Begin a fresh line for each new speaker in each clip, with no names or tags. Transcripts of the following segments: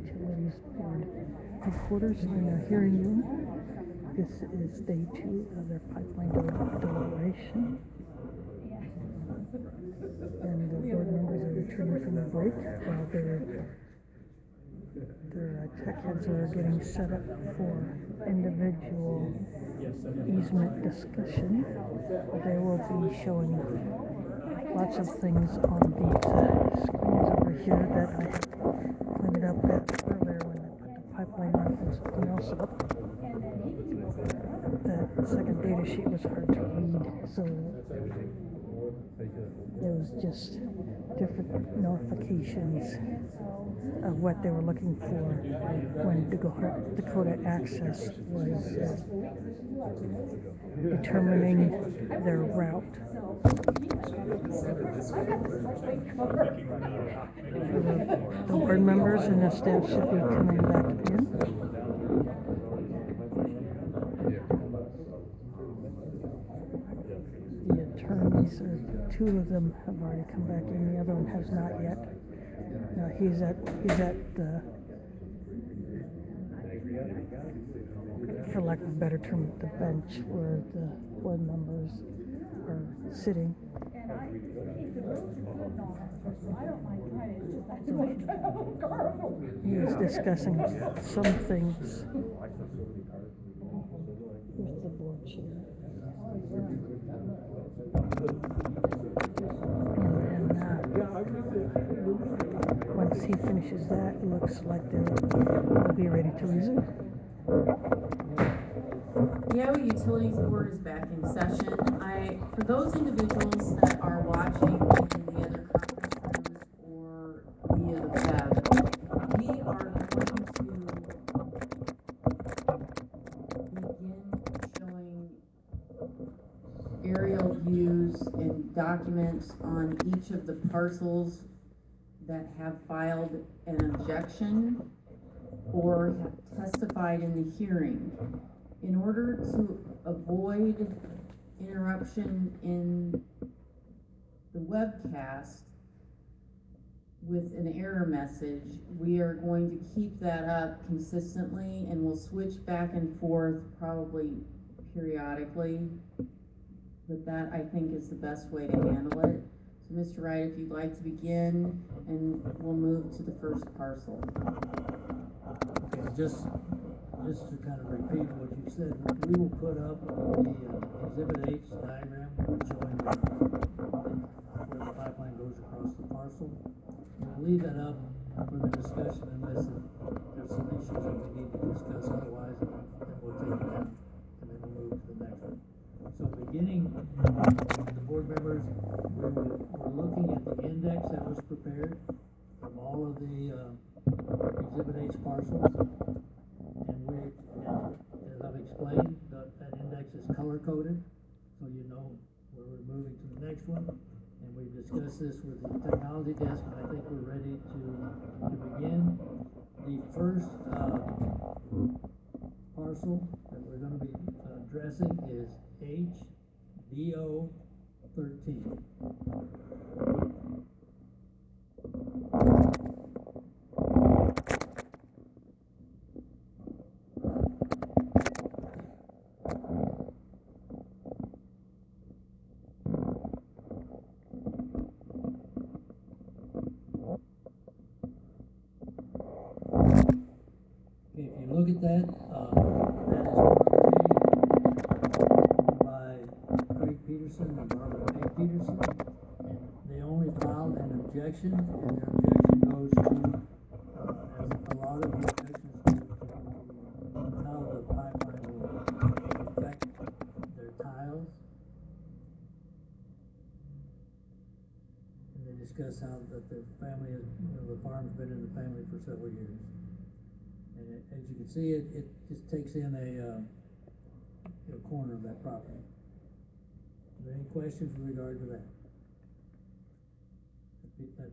Utilities Board headquarters in their hearing room. This is day 2 of their pipeline deliberation. And the board members are returning from a break while their tech heads are getting set up for individual easement discussion. They will be showing lots of things on these screens over here that I pointed up at earlier when I put the pipeline up and something else up. That second data sheet was hard to read, so it was just different notifications of what they were looking for when Dakota Access was determining their route. The board members and the staff should be coming back in. The attorneys, two of them have already come back in, the other one has not yet. He's at the, for lack of a better term, the bench where the board members are sitting. He is discussing some things with the board chair. Once he finishes that, it looks like they'll be ready to resume.
The Iowa Utilities Board is back in session. For those individuals that are watching in the other conference rooms or via the web, we are going to begin showing aerial views and documents on each of the parcels that have filed an objection or have testified in the hearing. In order to avoid interruption in the webcast with an error message, we are going to keep that up consistently, and we'll switch back and forth probably periodically, but that I think is the best way to handle it. So Mr. Wright, if you'd like to begin, and we'll move to the first parcel.
Okay, just to kind of repeat what you said, we will put up the Exhibit H diagram showing where the pipeline goes across the parcel. We'll leave that up for the discussion unless there's some issues that we need to discuss. Otherwise, then we'll take it down and then we'll move to the next one. So beginning, the board members, we're looking at the index that was prepared from all of the Exhibit H parcels. As I've explained, that index is color-coded, so you know where we're moving to the next one. And we've discussed this with the technology desk, and I think we're ready to begin. The first parcel that we're going to be addressing is HDO 13. Look at that. That is property by Craig Peterson and Barbara May Peterson. And they only filed an objection, and their objection goes to, as a lot of the objections to how the pipeline will affect their tiles. And they discuss how that the family, the farm's been in the family for several years. And as you can see, it just takes in a corner of that property. Are there any questions in regard to that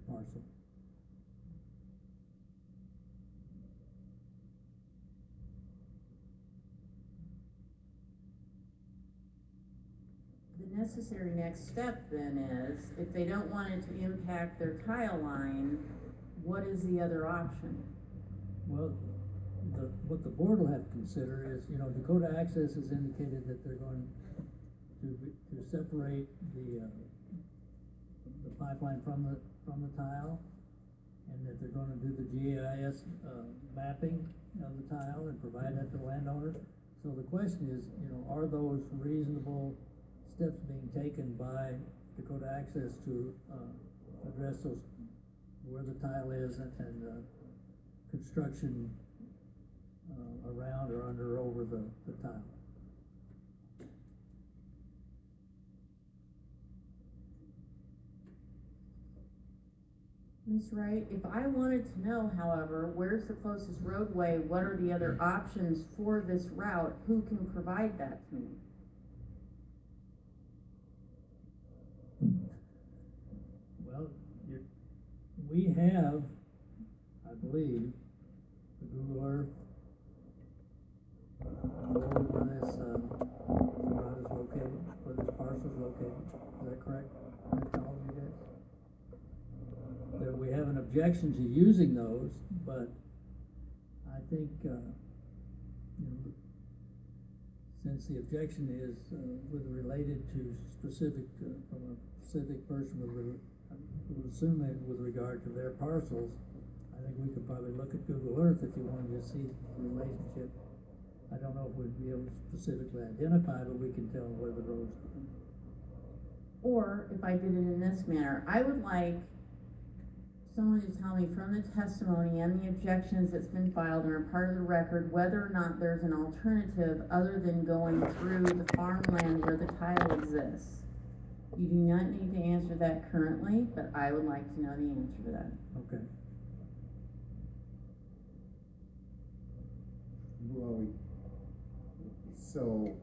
parcel?
The necessary next step then is, if they don't want it to impact their tile line, what is the other option?
Well, what the board will have to consider is, Dakota Access has indicated that they're going to separate the pipeline from the tile, and that they're gonna do the GIS, mapping of the tile and provide that to the landowner. So the question is, are those reasonable steps being taken by Dakota Access to, address those, where the tile is and construction, around or under or over the tile?
Ms. Wright, if I wanted to know, however, where's the closest roadway, what are the other options for this route, who can provide that to me?
Well, we have, I believe, the Google Earth, where this, route is located, where this parcel is located. Is that correct? All of you guys? That we have an objection to using those, but I think, since the objection is, related to specific, from a specific person we'll assume that with regard to their parcels, I think we could probably look at Google Earth if you wanted to see the relationship. I don't know if we'd be able to specifically identify, but we can tell where the roads are.
Or, if I did it in this manner, I would like someone to tell me from the testimony and the objections that's been filed and are part of the record, whether or not there's an alternative other than going through the farmland where the tile exists. You do not need to answer that currently, but I would like to know the answer to that.
Okay.
Well, so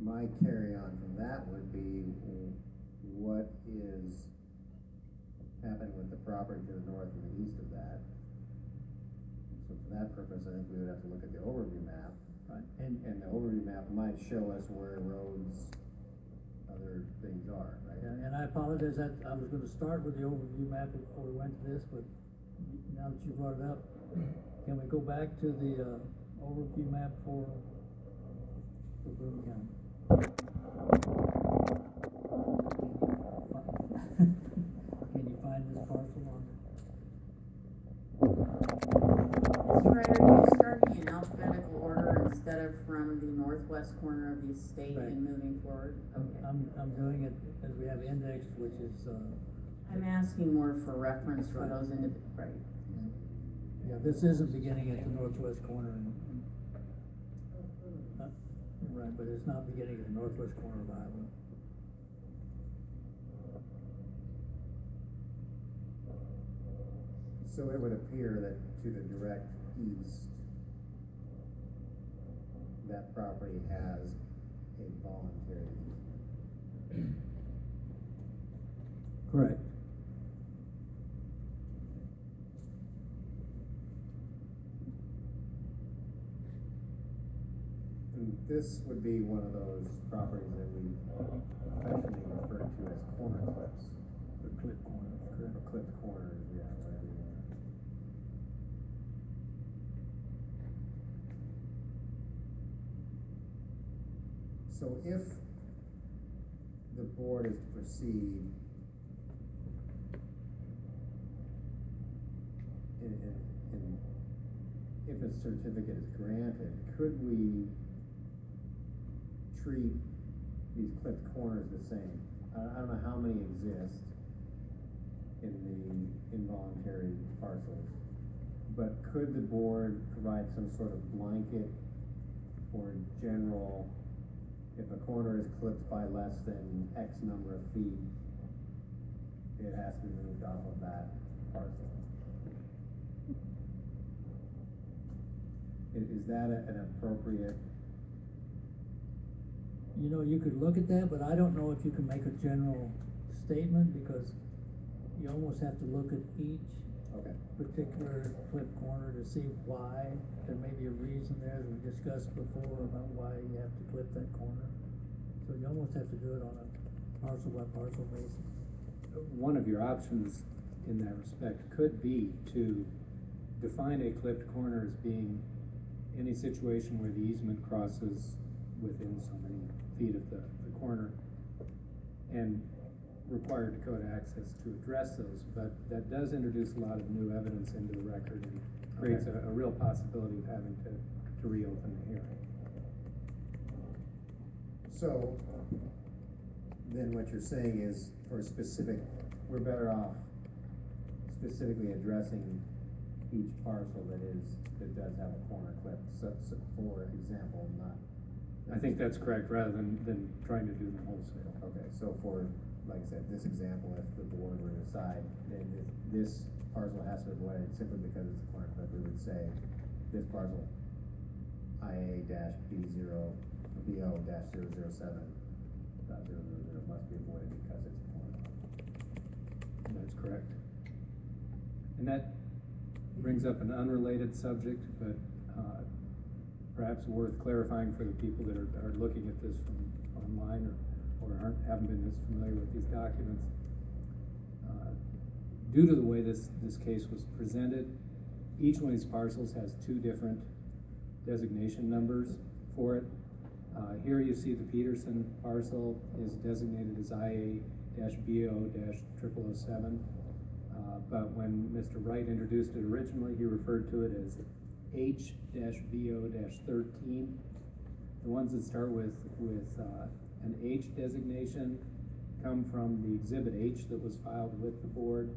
my carry on from that would be, what is happening with the property to the north and the east of that? So for that purpose, I think we would have to look at the overview map.
Right.
And the overview map might show us where roads, other things are, right?
Yeah, and I apologize, I was gonna start with the overview map before we went to this, but now that you brought it up, can we go back to the, overview map for Boone County? Can you find this parcel on
Mr. Ryder, are you starting in alphabetical order instead of from the northwest corner of the estate
Right.
and moving forward? Okay.
I'm doing it as we have indexed, which is,
I'm asking more for reference for
Right.
those individuals, right?
yeah, this isn't beginning at the northwest corner right, but it's not beginning at the northwest corner of Iowa.
So it would appear that to the direct east, that property has a voluntary easement.
Correct.
And this would be one of those properties that we affectionately refer to as corner clips.
The clip corner, correct.
Or clipped corners, yeah, whatever you want. So if the board is to proceed and if a certificate is granted, could we treat these clipped corners the same? I don't know how many exist in the involuntary parcels, but could the board provide some sort of blanket or general, if a corner is clipped by less than X number of feet, it has to be moved off of that parcel? Is that an appropriate?
You could look at that, but I don't know if you can make a general statement, because you almost have to look at each
Okay.
particular clip corner to see why. There may be a reason there, as we discussed before, about why you have to clip that corner. So you almost have to do it on a parcel by parcel basis.
One of your options in that respect could be to define a clipped corner as being any situation where the easement crosses within so many feet of the corner, and require Dakota Access to address those, but that does introduce a lot of new evidence into the record and creates a real possibility of having to reopen the hearing.
So, then what you're saying is, for a specific, we're better off specifically addressing each parcel that does have a corner clip, so for example, not.
I think that's correct, rather than trying to do them wholesale.
Okay, so for, like I said, this example, if the board were to decide that this parcel has to avoid it simply because it's a corner clip, we would say this parcel IA-B0BO-007 must be avoided because it's a corner clip.
That's correct. And that brings up an unrelated subject, but perhaps worth clarifying for the people that are looking at this from online or haven't been as familiar with these documents. Due to the way this case was presented, each one of these parcels has two different designation numbers for it. Here you see the Peterson parcel is designated as IA-BO-0007, but when Mr. Wright introduced it originally, he referred to it as H-BO-13. The ones that start with an H designation come from the Exhibit H that was filed with the board.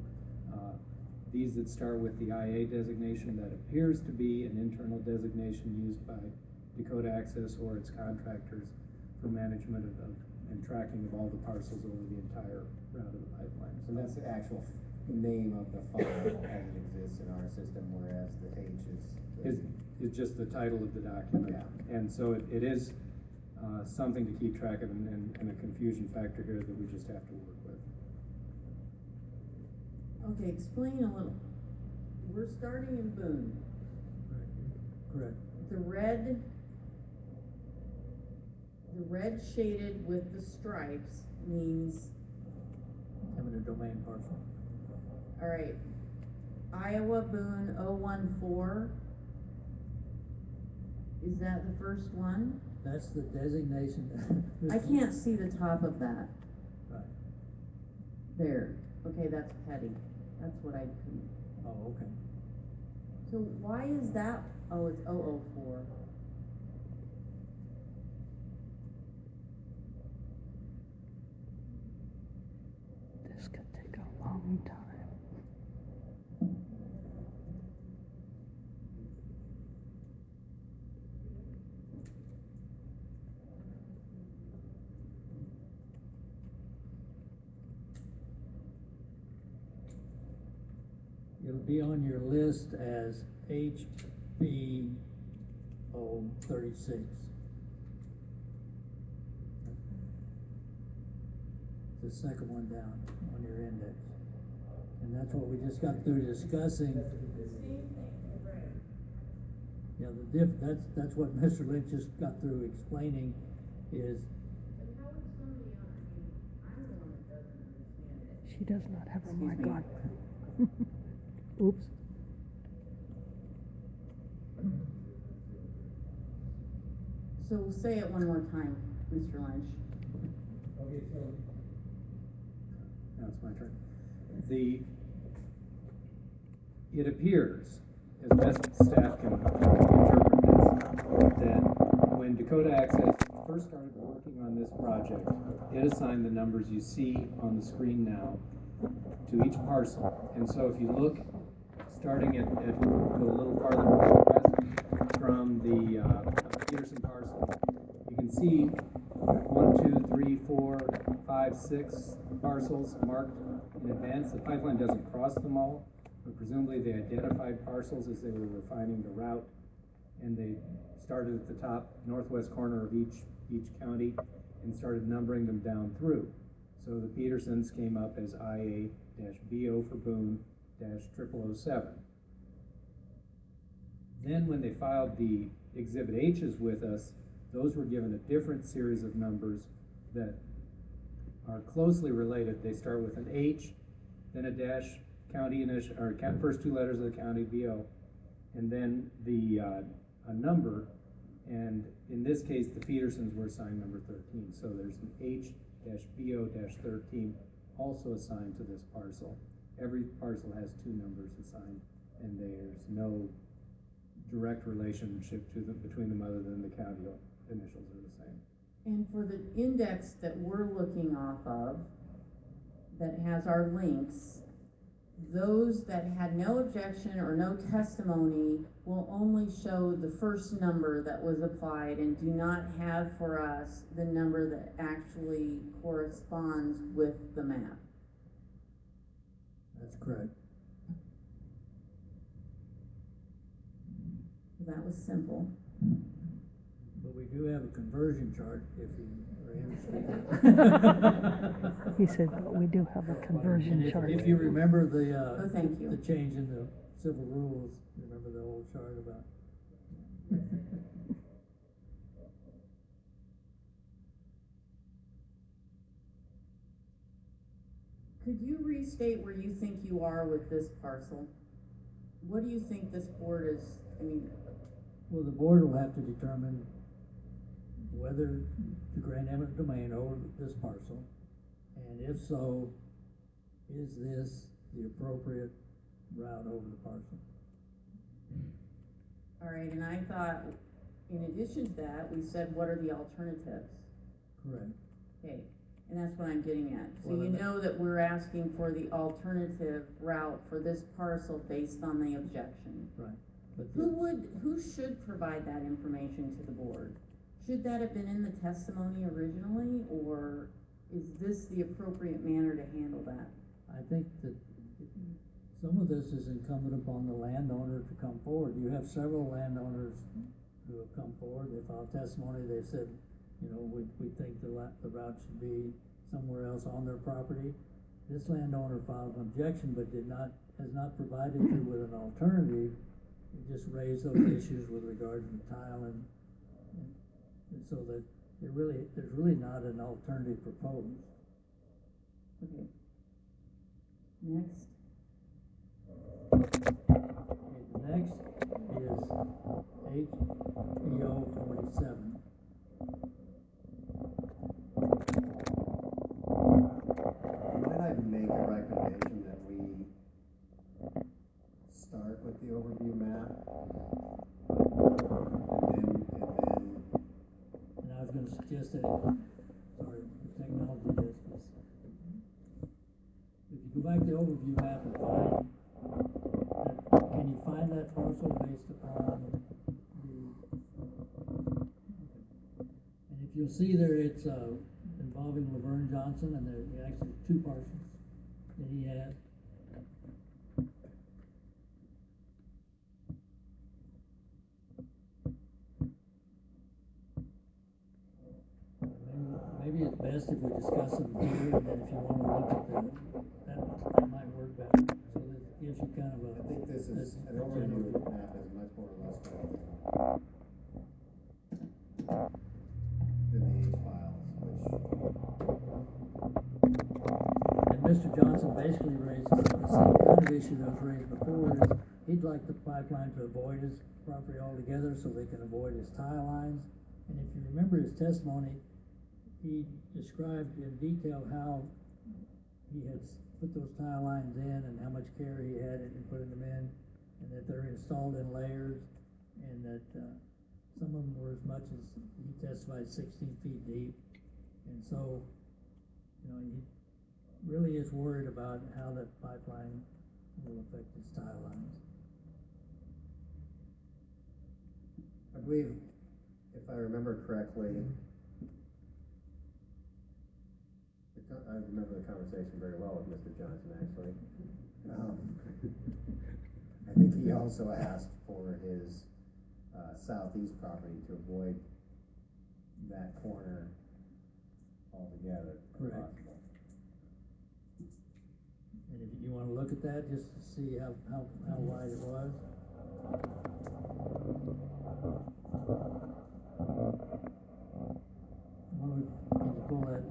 These that start with the IA designation, that appears to be an internal designation used by Dakota Access or its contractors for management of and tracking of all the parcels over the entire route of the pipeline.
So that's the actual name of the file as it exists in our system, whereas the H
is just the title of the document.
Yeah.
And so it is something to keep track of, and a confusion factor here that we just have to work with.
Okay, explain a little. We're starting in Boone.
Correct.
The red shaded with the stripes means,
Having a domain parcel.
all right, Iowa Boone 014. Is that the first one?
That's the designation.
I can't see the top of that.
Right.
There. Okay, that's petty. That's what I couldn't.
Oh, okay.
So why is that? Oh, it's 004.
This could take a long time.
It'll be on your list as HB036. The second one down on your index. And that's what we just got through discussing. Yeah, that's what Mr. Lynch just got through explaining is.
But how would somebody I'm the one that doesn't understand it.
She does not have her
Excuse
mic
me.
on. Oops.
So say it one more time, Mr. Lynch.
Okay, so now it's my turn. It appears, as best staff can interpret this, that when Dakota Access first started working on this project, it assigned the numbers you see on the screen now to each parcel. And so if you look, starting at go a little farther west from the Peterson parcel, you can see 1, 2, 3, 4, 5, 6 parcels marked in advance. The pipeline doesn't cross them all, but presumably they identified parcels as they were refining the route, and they started at the top northwest corner of each county and started numbering them down through. So the Petersons came up as IA-BO for Boone -0007. Then when they filed the Exhibit H's with us, those were given a different series of numbers that are closely related. They start with an H, then a dash, county initial, or first two letters of the county, BO, and then the, a number, and in this case, the Petersons were assigned number 13, so there's an H-BO-13 also assigned to this parcel. Every parcel has two numbers assigned, and there's no direct relationship to them, between them other than the county initials are the same.
And for the index that we're looking off of, that has our links, those that had no objection or no testimony will only show the first number that was applied and do not have for us the number that actually corresponds with the map.
That's correct.
That was simple.
But we do have a conversion chart if you are interested.
He said, but we do have a conversion
And
chart.
if you remember the,
Oh, thank you.
the change in the civil rules, remember the old chart about?
Could you restate where you think you are with this parcel? What do you think this board is, I mean,
Well, the board will have to determine whether to grant eminent domain over this parcel, and if so, is this the appropriate route over the parcel?
all right, and I thought, in addition to that, we said, what are the alternatives?
Correct.
Okay, and that's what I'm getting at. So
Well,
you know that we're asking for the alternative route for this parcel based on the objection.
Right. But
Who should provide that information to the board? Should that have been in the testimony originally, or is this the appropriate manner to handle that?
I think that some of this is incumbent upon the landowner to come forward. You have several landowners who have come forward, they filed testimony, they said, you know, we think the route should be somewhere else on their property. This landowner filed an objection, but has not provided you with an alternative. It just raised those issues with regard to the tile and so that there's really not an alternative proposed.
Okay. Next.
Okay, the next is HBO 47.
Might I make a recommendation that we start with the overview map?
And I was gonna suggest that, sorry, the technology does this. If you go back to the overview map and find that, can you find that parcel based upon the, and if you'll see there, it's, involving Laverne Johnson, and there are actually two parcels that he has. Maybe it's best if we discuss them here, and then if you wanna look at that might work better, so that it gives you kind of a.
I think this is, an
a
overview
general-
map is much more illustrative than the H files, which,
And Mr. Johnson basically raises the same kind of issue that was raised before, is he'd like the pipeline to avoid his property altogether, so they can avoid his tile lines. And if you remember his testimony, he described in detail how he had put those tile lines in and how much care he had in putting them in, and that they're installed in layers, and that, some of them were as much as, he testified, 16 feet deep. And so, you know, he really is worried about how that pipeline will affect his tile lines.
I believe, if I remember correctly, I remember the conversation very well with Mr. Johnson, actually. I think he also asked for his southeast property to avoid that corner altogether, if
Correct.
possible.
And if you wanna look at that, just to see how wide it was. Can you pull that,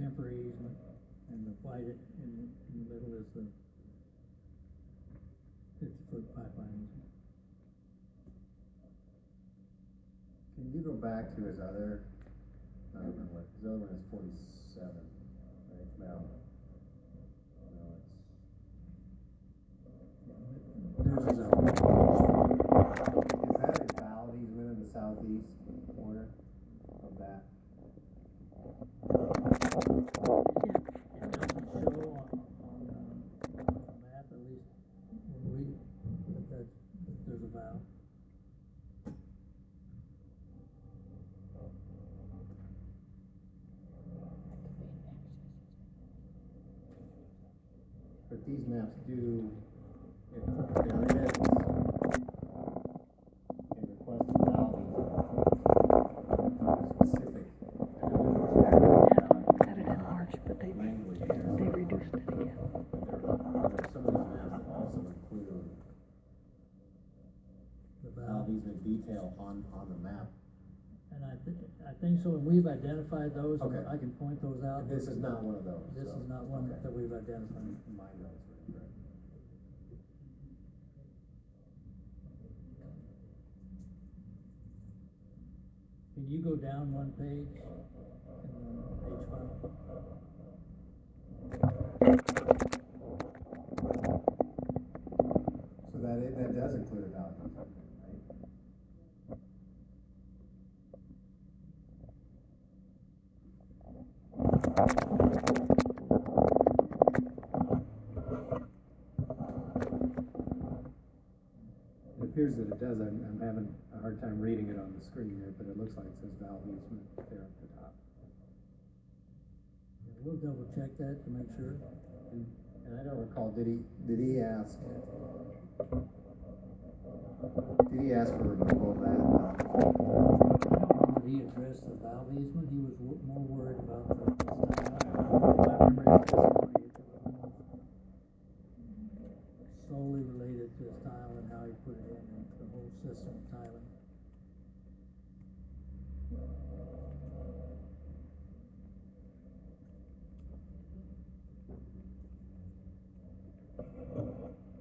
temporary easement, and the white in the middle is the 50-foot pipeline easement.
Can you go back to his other, I don't remember what, his other one is 47, right, Val? No,
There's his other.
is that a valve easement in the southeast corner of that?
It doesn't show on the map, at least when that there's a valve.
But these maps do, if there is a requested valve easement, specific.
Had it in March, but they
Language.
reduced it again.
But there are some of these maps that also include
The
valve
valve.
easement detail on the map.
And I think so, and we've identified those, and
Okay.
I can point those out.
This is not one of those.
This
so-
is not one
okay.
that we've identified.
My notes were incorrect.
Can you go down one page in the H file?
So that does include a valve easement, right?
It appears that it does. I'm having a hard time reading it on the screen here, but it looks like it says valve easement there at the top.
Yeah, we'll double check that to make sure.
And I don't recall, did he ask for removal of that?
I don't know that he addressed the valve easement, he was more worried about the style. I remember his testimony, it was almost solely related to his tile and how he put it in and the whole system of tiling.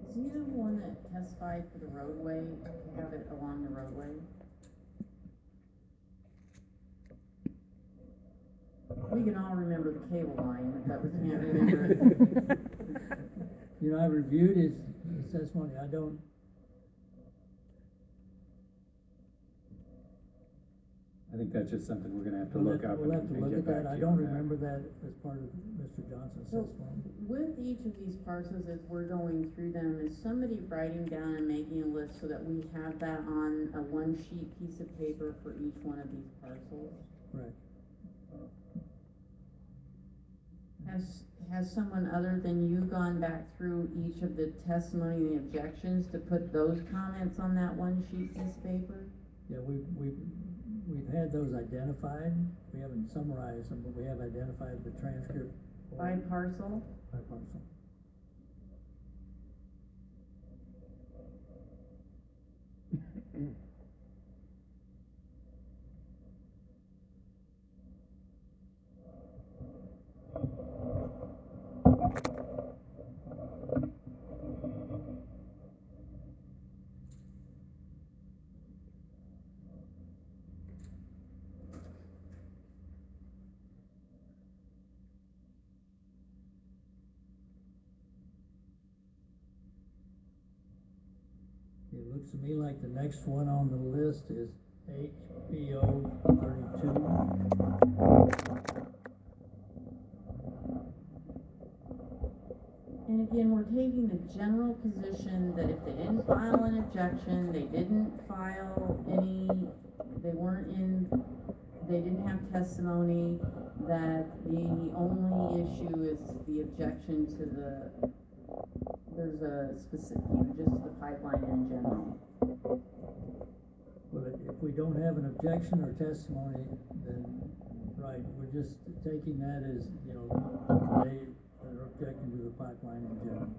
Is he the one that testified for the roadway, to have it along the roadway? We can all remember the cable line, but we can't remember.
You know, I reviewed his testimony, I don't,
I think that's just something we're gonna have to
we'll
look
have
up
to, we'll have
and
to
and
look
get
at
back
that,
to
I
you
don't
on that.
remember that as part of Mr. Johnson's
So,
testimony.
with each of these parcels, as we're going through them, is somebody writing down and making a list so that we have that on a one-sheet piece of paper for each one of these parcels?
Right.
Has someone other than you gone back through each of the testimony and the objections to put those comments on that one-sheet piece of paper?
Yeah, we've had those identified, we haven't summarized them, but we have identified the transcript.
By parcel?
By parcel. It looks to me like the next one on the list is HBO 32.
And again, we're taking the general position that if they didn't file an objection, they didn't file any, they didn't have testimony, that the only issue is the objection to there's a specific, just the pipeline in general.
Well, if we don't have an objection or testimony, then, right, we're just taking that as, you know, they are objecting to the pipeline in general.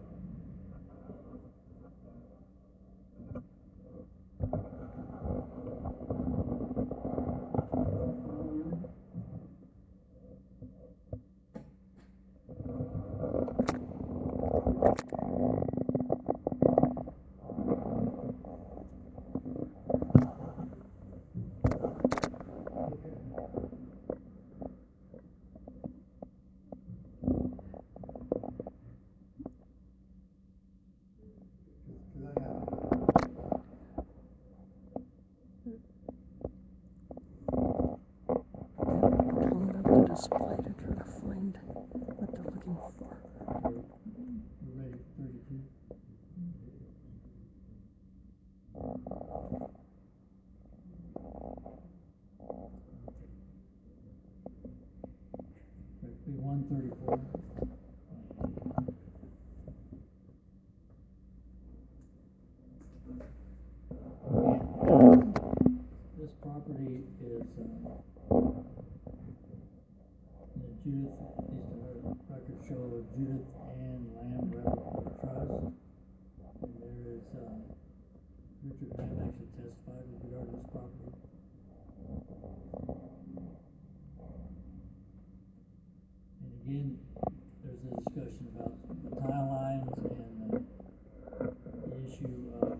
play to try to find what they're looking for.
We're ready for 32. That'd be 134. This property is, Judith, these records show Judith Ann Land Revocable Trust. And there is, Richard Graham actually testified with regard to this property. And again, there's a discussion about the tile lines and the issue of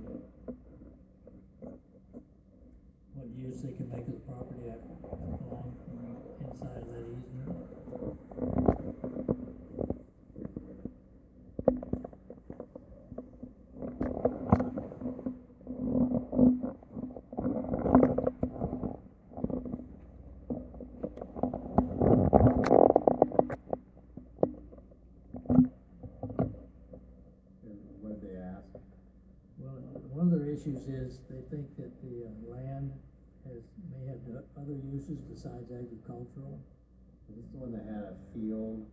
what use they can make of the property along inside of that easement.
And what did they ask?
Well, one of their issues is they think that the land may have other uses besides agricultural.
Is this the one that had a field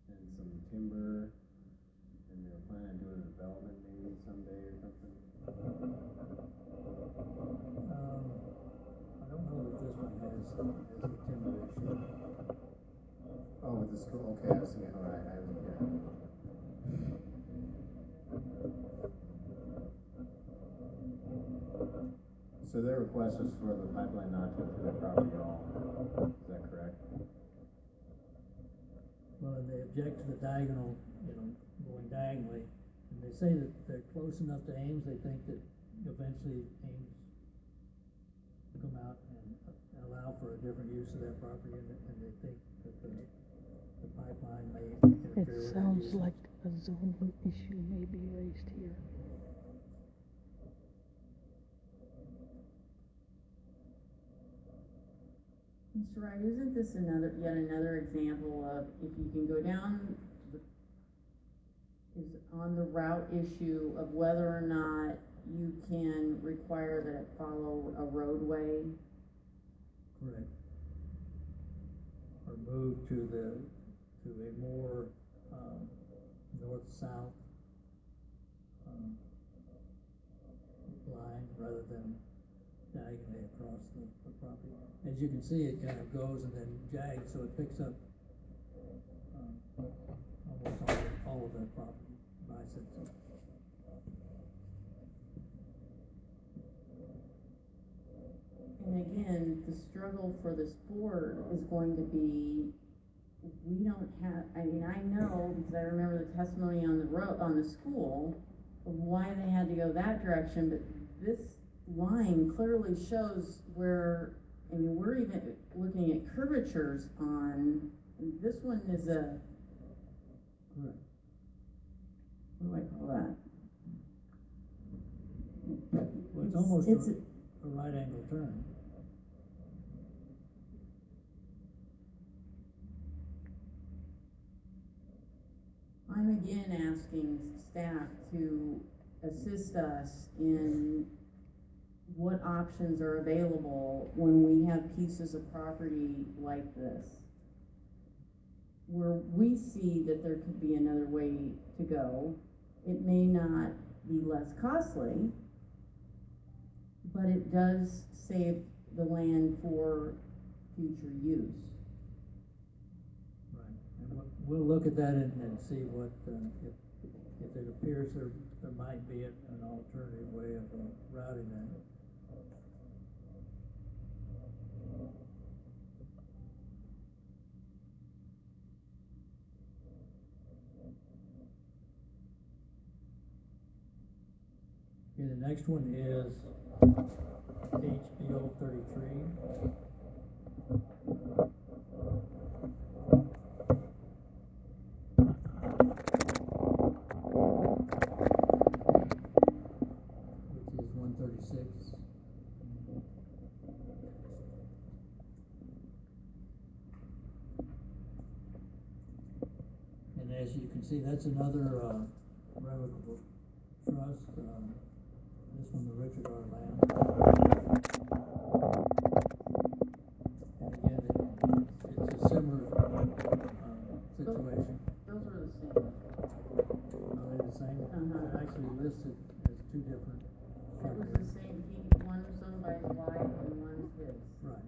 and some timber, and they were planning on doing a development maybe someday or something?
I don't know that this one has a timber issue.
Oh, with the school, okay, I was thinking, all right, yeah. So their request was for the pipeline not to go through their property at all, is that correct?
Well, and they object to the diagonal, going diagonally. And they say that they're close enough to Ames, they think that eventually Ames will come out and allow for a different use of that property, and they think that the pipeline may interfere
It
with that
sounds
use.
like a zoning issue may be raised here.
Mr. Wright, isn't this yet another example of if you can go down is on the route issue of whether or not you can require that it follow a roadway?
Correct. Or move to a more, north-south, line rather than diagonally across the property. As you can see, it kind of goes and then jags, so it picks up, almost all of that property, bisects it.
And again, the struggle for this board is going to be, we don't have, I mean, I know, because I remember the testimony on the school, of why they had to go that direction, but this line clearly shows where, I mean, we're even looking at curvatures on, and this one is a,
Correct.
what do I call that?
Well, it's almost a right angle turn.
I'm again asking staff to assist us in what options are available when we have pieces of property like this, where we see that there could be another way to go. It may not be less costly, but it does save the land for future use.
Right. And we'll look at that and see what, if it appears there might be an alternative way of routing that. Okay, the next one is HBO 33. Which is 136. as you can see, that's another, revocable trust, this one, the Richard R. Lamb. And again, it's a similar, situation.
Those are the same.
Are they the same? They're actually listed as two different
It was
properties.
the same, one's owned by his wife and one's his.
Right.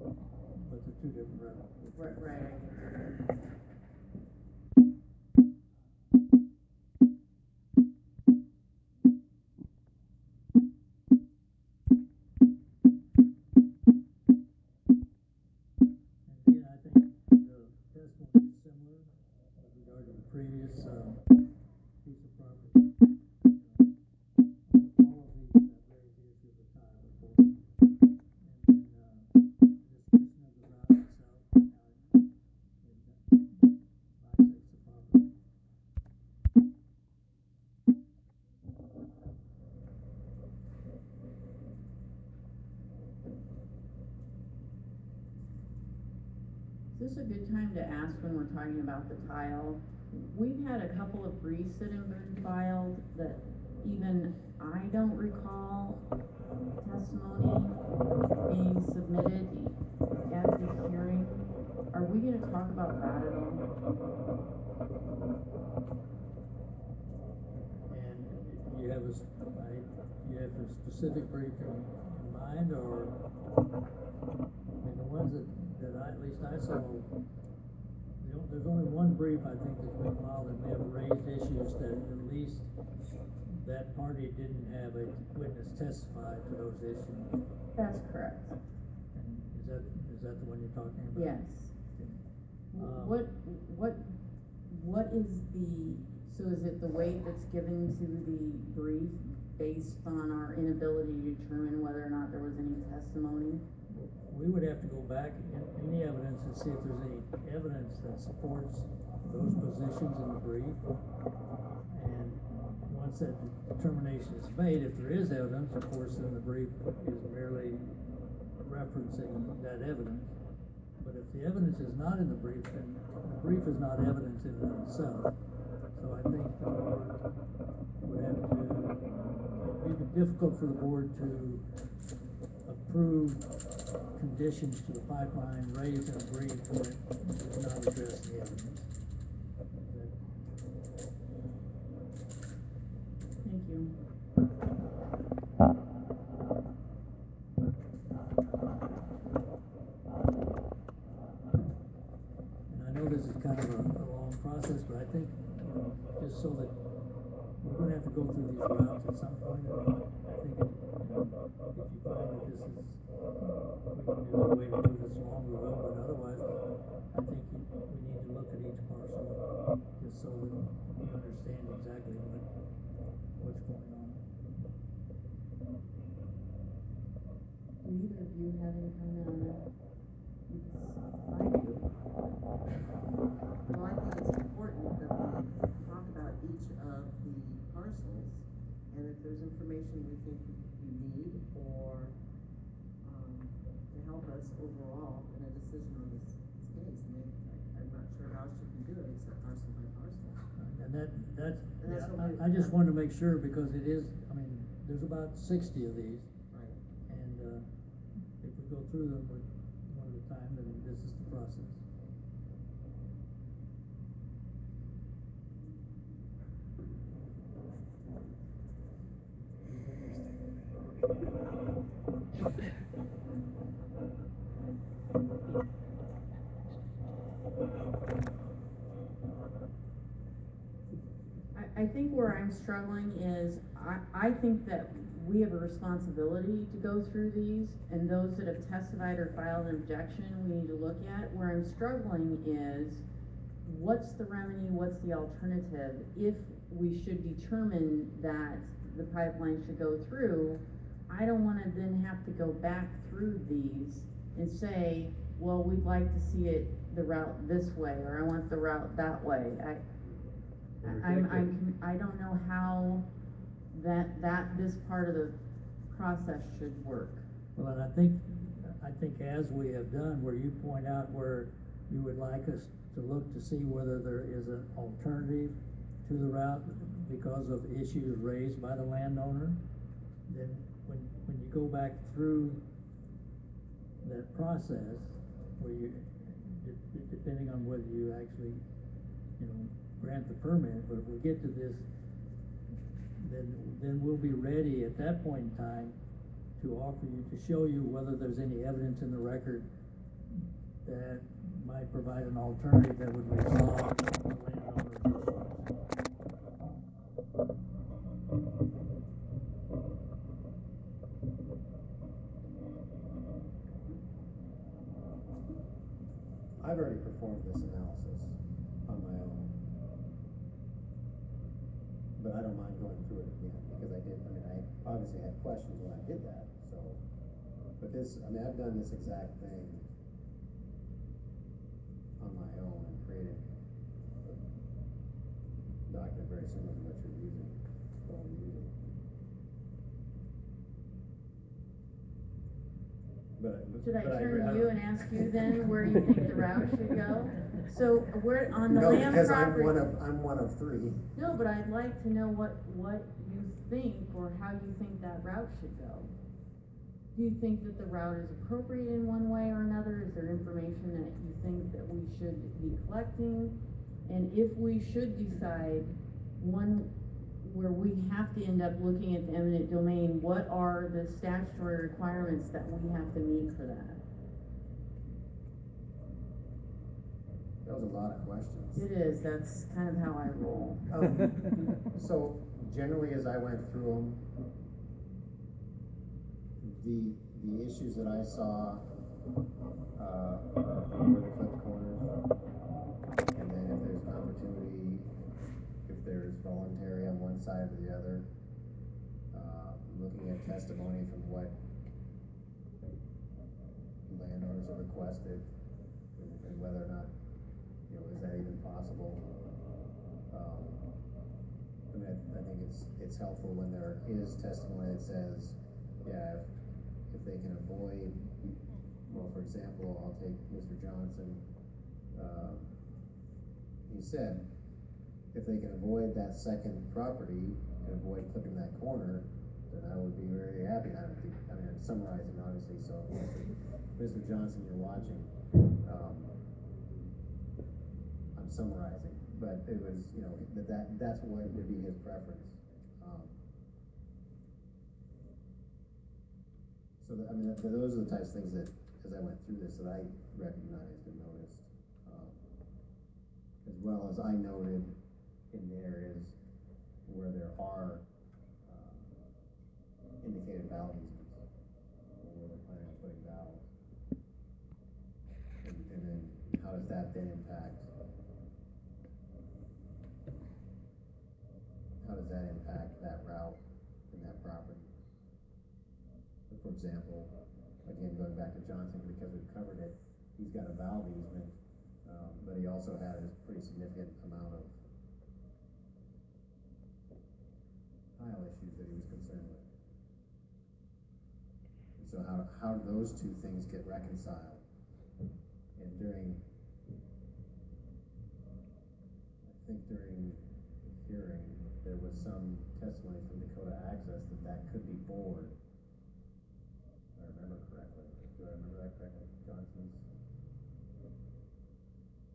But they're two different revocable.
Right, I get that.
And again, I think the testimony is similar with regard to the previous, piece of property. All of these that raise the issue of the tile, of course. And then, description of the route itself, how it bisects the property.
Is this a good time to ask when we're talking about the tile? We've had a couple of briefs that have been filed that even I don't recall testimony being submitted at the hearing. Are we gonna talk about that at all?
And you have you have a specific brief in mind, or, I mean, the ones that at least I saw, there's only one brief I think that's been filed that may have raised issues that at least that party didn't have a witness testify to those issues.
That's correct.
And is that the one you're talking about?
Yes.
Okay.
What is so is it the weight that's given to the brief based on our inability to determine whether or not there was any testimony?
We would have to go back in the evidence and see if there's any evidence that supports those positions in the brief. And once that determination is made, if there is evidence, of course, then the brief is merely referencing that evidence. But if the evidence is not in the brief, then the brief is not evidence in and of itself. So I think the board would have to, it'd be difficult for the board to approve conditions to the pipeline raised in a brief that does not address the evidence.
Thank you.
And I know this is kind of a long process, but I think, just so that we're gonna have to go through these routes at some point, and I think if you find that this is, there's a way to do this along, we will, but otherwise, I think we need to look at each parcel, just so that we understand exactly what's going on.
Do either of you have any comment on that? I do.
Well, I think it's important that we talk about each of the parcels, and if there's information we think we need or, to help us overall in a decision on this case. I'm not sure how it should be done except parcel by parcel.
And that's,
And that's
yeah,
what
I just wanted to make sure, because it is, I mean, there's about 60 of these,
Right.
and, if we go through them one at a time, then this is the process.
I think where I'm struggling is, I think that we have a responsibility to go through these, and those that have testified or filed an objection, we need to look at. Where I'm struggling is, what's the remedy, what's the alternative? If we should determine that the pipeline should go through, I don't wanna then have to go back through these and say, well, we'd like to see it, the route this way, or I want the route that way. I don't know how this part of the process should work.
Well, and I think as we have done, where you point out where you would would like us to look to see whether there is an alternative to the route because of issues raised by the landowner, then when you go back through that process, where you, depending on whether you actually, grant the permit, but if we get to this, then we'll be ready at that point in time to offer you, to show you whether there's any evidence in the record that might provide an alternative that would resolve the landowner's issues.
I've already performed this analysis on my own. But I don't mind going through it again, because I obviously had questions when I did that, so. But I've done this exact thing on my own and created a document very similar to what you're using, what we're using.
Should I turn to you and ask you then where you think the route should go? So we're on the
No,
land
because
property.
I'm one of three.
No, but I'd like to know what you think or how you think that route should go. Do you think that the route is appropriate in one way or another? Is there information that you think that we should be collecting? And if we should decide one where we have to end up looking at the eminent domain, what are the statutory requirements that we have to meet for that?
That was a lot of questions.
It is, that's kind of how I roll.
So generally, as I went through them, the issues that I saw, were the clipped corners. And then if there's an opportunity, if there's voluntary on one side or the other, looking at testimony from what landowners have requested, and whether or not, is that even possible? I think it's helpful when there is testimony that says, yeah, if they can avoid, well, for example, I'll take Mr. Johnson. He said, if they can avoid that second property and avoid clipping that corner, then I would be very happy. I'm summarizing obviously, so Mr. Johnson, you're watching. I'm summarizing, but it was, that's what would be his preference. So those are the types of things that, as I went through this, that I recognized and noticed, as well as I noted in the areas where there are indicated valve easements, where they're planning on putting valves, and then how does that then impact? How does that impact that route and that property? For example, again, going back to Johnson, because we've covered it, he's got a valve easement, but he also had a pretty significant amount of tile issues that he was concerned with. And so how do those two things get reconciled? And during the hearing, there was some testimony from Dakota Access that could be bored. If I remember correctly. Do I remember that correctly? Johnson's?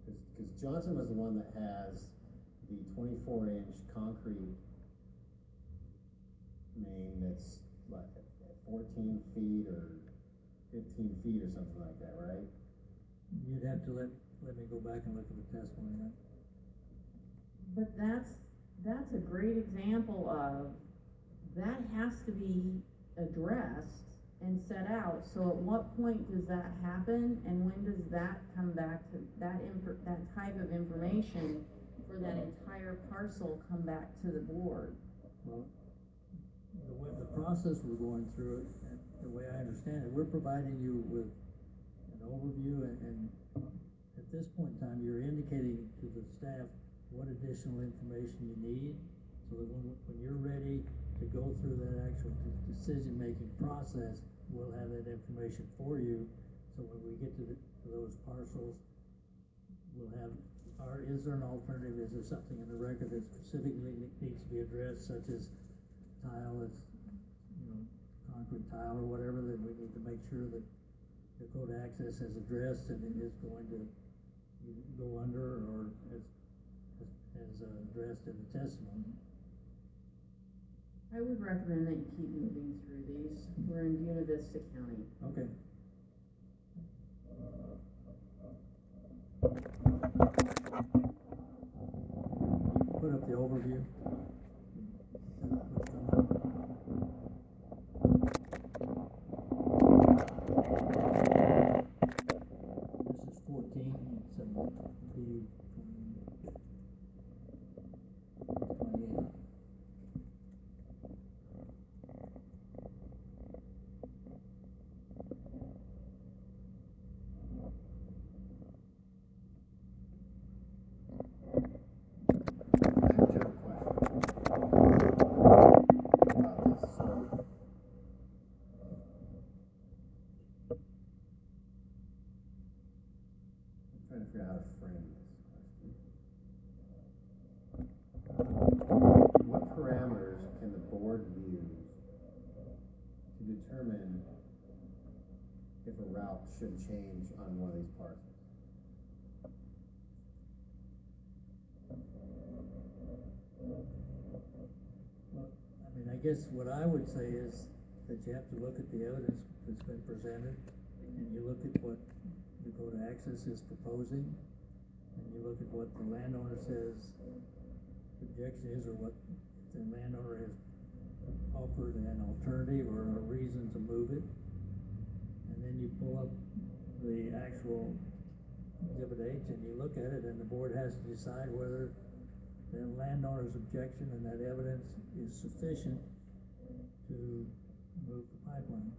Because Johnson was the one that has the 24-inch concrete main that's like at 14 feet or 15 feet or something like that, right?
You'd have to let me go back and look at the testimony.
But that's a great example of, that has to be addressed and set out. So at what point does that happen, and when does that come back to that type of information for that entire parcel come back to the board?
Well, the process we're going through, and the way I understand it, we're providing you with an overview, and at this point in time, you're indicating to the staff what additional information you need, so that when you're ready to go through that actual decision-making process, we'll have that information for you. So when we get to those parcels, is there an alternative, is there something in the record that specifically needs to be addressed, such as tile is, concrete tile or whatever, that we need to make sure that Dakota Access has addressed and it is going to go under or as addressed in the testimony.
I would recommend that you keep moving through these. We're in Buena Vista County.
Okay. Put up the overview. This is 14, it's PU 28.
Trying to figure out how to frame this question. What parameters can the board use to determine if a route should change on one of these parcels?
Well, I mean, I guess what I would say is that you have to look at the evidence that's been presented, and you look at what Dakota Access is proposing, and you look at what the landowner says the objection is, or what the landowner has offered an alternative or a reason to move it. And then you pull up the actual Exhibit H and you look at it, and the board has to decide whether the landowner's objection and that evidence is sufficient to move the pipeline,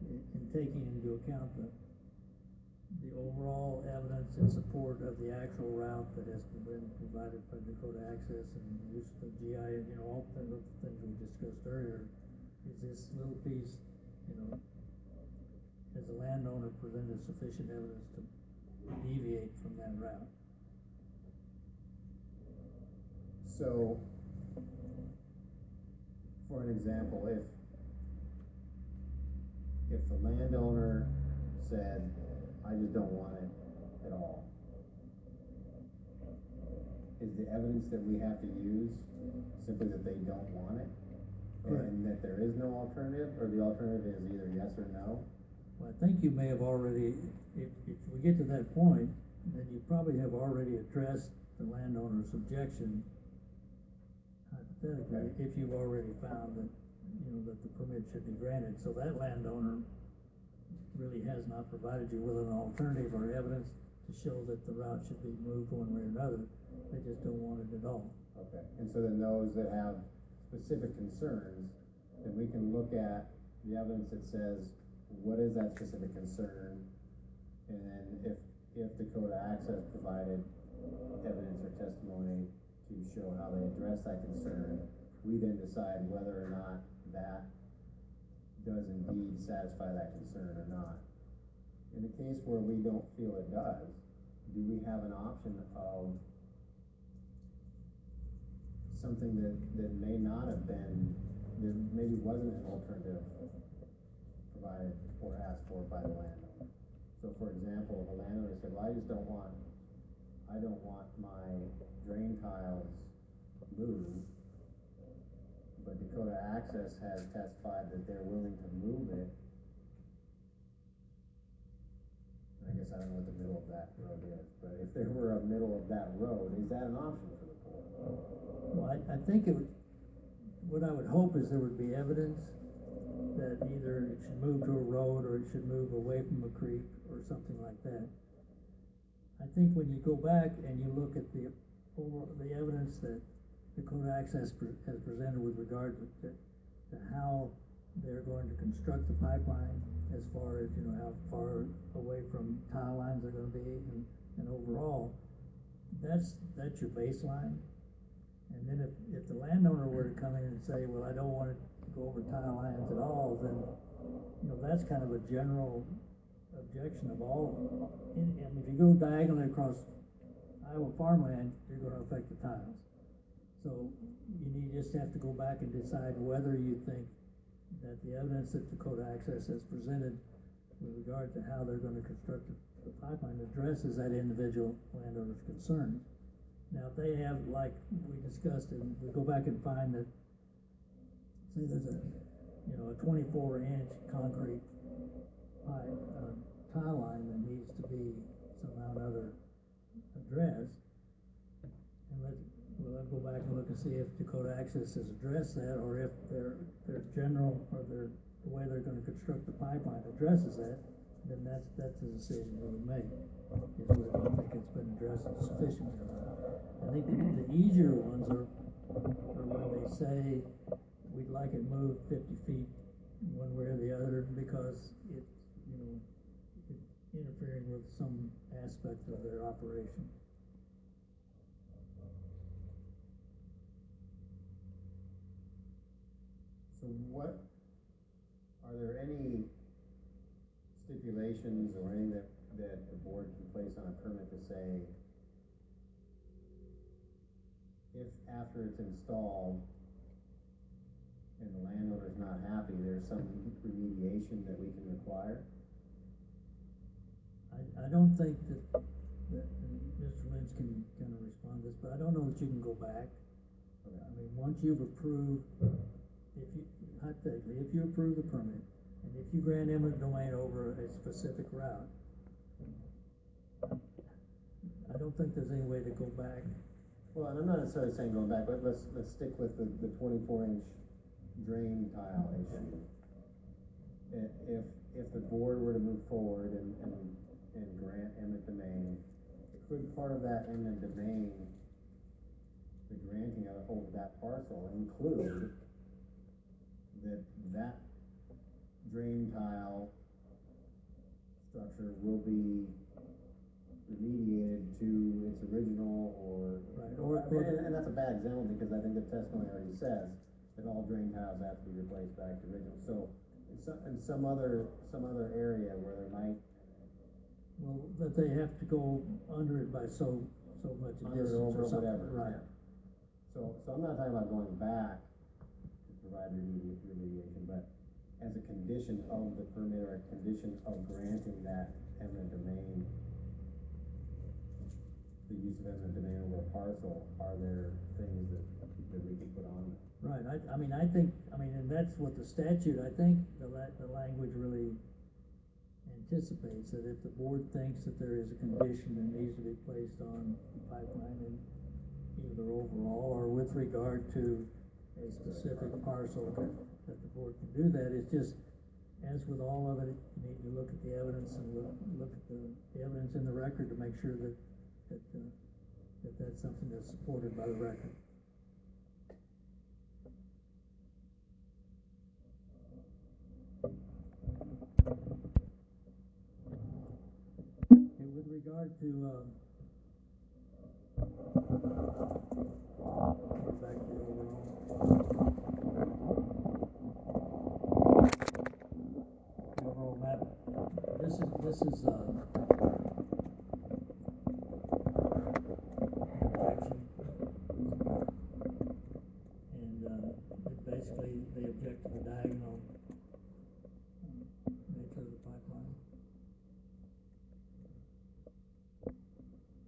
in taking into account the overall evidence in support of the actual route that has been provided by Dakota Access and the use of GI, all the things we discussed earlier. Is this little piece, has the landowner presented sufficient evidence to deviate from that route?
So, for an example, if the landowner said, I just don't want it at all, is the evidence that we have to use simply that they don't want it?
Correct.
And that there is no alternative, or the alternative is either yes or no?
Well, I think you may have already, if we get to that point, then you probably have already addressed the landowner's objection, hypothetically,
Okay.
if you've already found that, that the permit should be granted. So that landowner really has not provided you with an alternative or evidence to show that the route should be moved one way or another. They just don't want it at all.
Okay, and so then those that have specific concerns, then we can look at the evidence that says, what is that specific concern? And then if Dakota Access provided evidence or testimony to show how they address that concern, we then decide whether or not that does indeed satisfy that concern or not. In the case where we don't feel it does, do we have an option of something that may not have been, that maybe wasn't an alternative provided or asked for by the landowner? So for example, if a landowner said, well, I don't want my drain tiles moved, but Dakota Access has testified that they're willing to move it. I guess I don't know what the middle of that road is, but if there were a middle of that road, is that an option for the board?
Well, I think what I would hope is there would be evidence that either it should move to a road or it should move away from a creek or something like that. I think when you go back and you look at the evidence that Dakota Access has presented with regard to how they're going to construct the pipeline, as far as, how far away from tile lines they're going to be, and overall, that's your baseline. And then if the landowner were to come in and say, well, I don't want it to go over tile lines at all, then, that's kind of a general objection of all. I mean, if you go diagonally across Iowa farmland, you're gonna affect the tiles. So just have to go back and decide whether you think that the evidence that Dakota Access has presented with regard to how they're gonna construct the pipeline addresses that individual landowner's concerns. Now, if they have, like we discussed, and we go back and find that, say there's a 24-inch concrete pipe, tile line that needs to be somehow or another addressed, and we'll go back and look and see if Dakota Access has addressed that, or if their general, or the way they're gonna construct the pipeline addresses that, then that's a decision we would make, is whether we think it's been addressed sufficiently or not. I think the easier ones are when they say, we'd like it moved 50 feet one way or the other, because it's interfering with some aspect of their operation.
So are there any stipulations or anything that the board can place on a permit to say, if after it's installed and the landowner's not happy, there's some remediation that we can require?
I don't think that and Mr. Lynch can kind of respond to this, but I don't know that you can go back.
Okay.
I mean, once you've approved, hypothetically, if you approve the permit, and if you grant eminent domain over a specific route, I don't think there's any way to go back.
Well, and I'm not necessarily saying going back, but let's stick with the 24-inch drain tile issue. If the board were to move forward and grant eminent domain, could part of that eminent domain, the granting of over that parcel, include that drain tile structure will be remediated to its original, or and that's a bad example, because I think the testimony already says that all drain tiles have to be replaced back to original. So in some other area where there might,
well, that they have to go under it by so much a
under
distance
over
or something.
whatever.
Right.
So I'm not talking about going back to provide remediation, but as a condition of the permit, or a condition of granting that eminent domain, the use of eminent domain over a parcel, are there things that we can put on there?
Right, and that's what the statute, I think, the language really anticipates, that if the board thinks that there is a condition that needs to be placed on the pipeline, and either overall or with regard to a specific parcel, that the board can do that. It's just, as with all of it, you need to look at the evidence and look at the evidence in the record to make sure that that's something that's supported by the record. Okay, with regard to get back to the overall map. This is basically they object to the diagonal nature of the pipeline.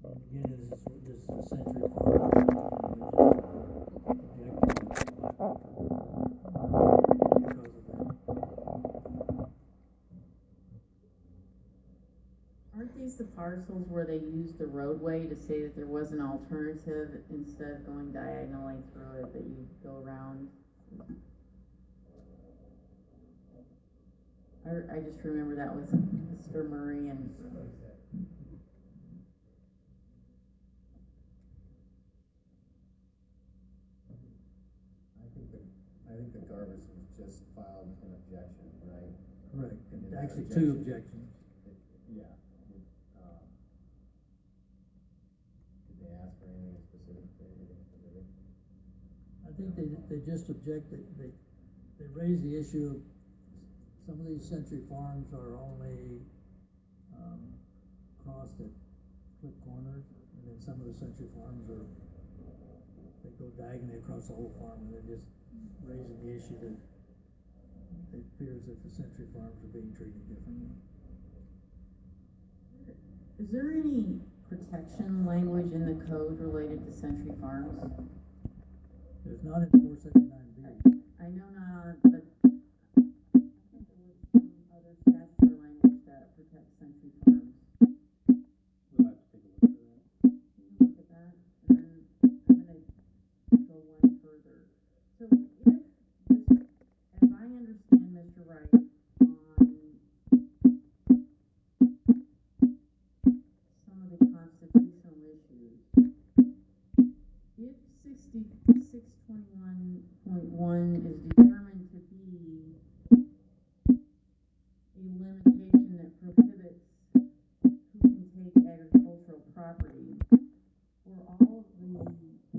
And again, this is a Century Farm.
Aren't these the parcels where they used the roadway to say that there was an alternative, instead of going diagonally through it, that you go around? I just remember that was Mr. Murray and.
I think the Garbus was just filed an objection, right?
Correct.
And
Actually, two objections.
Yeah. Did they ask for anything specific?
I think they just objected. They raised the issue of some of these Century Farms are only crossed at clip corners, and then and some of the Century Farms they go diagonally across the whole farm, and they're just raising the issue that it appears that the Century Farms are being treated differently.
Is there any protection language in the code related to Century Farms?
There's not in 479B.
I know not, but I think there was some other statutory language that protects Century Farms.
We'll have to take a look at that.
Can you look at that? And then I'm gonna go one further. So if this, if I understand Mr. Wright on some of the constitutional issues, if 6621.1 is determined to be a limitation that prohibits who can take agricultural property, for all of the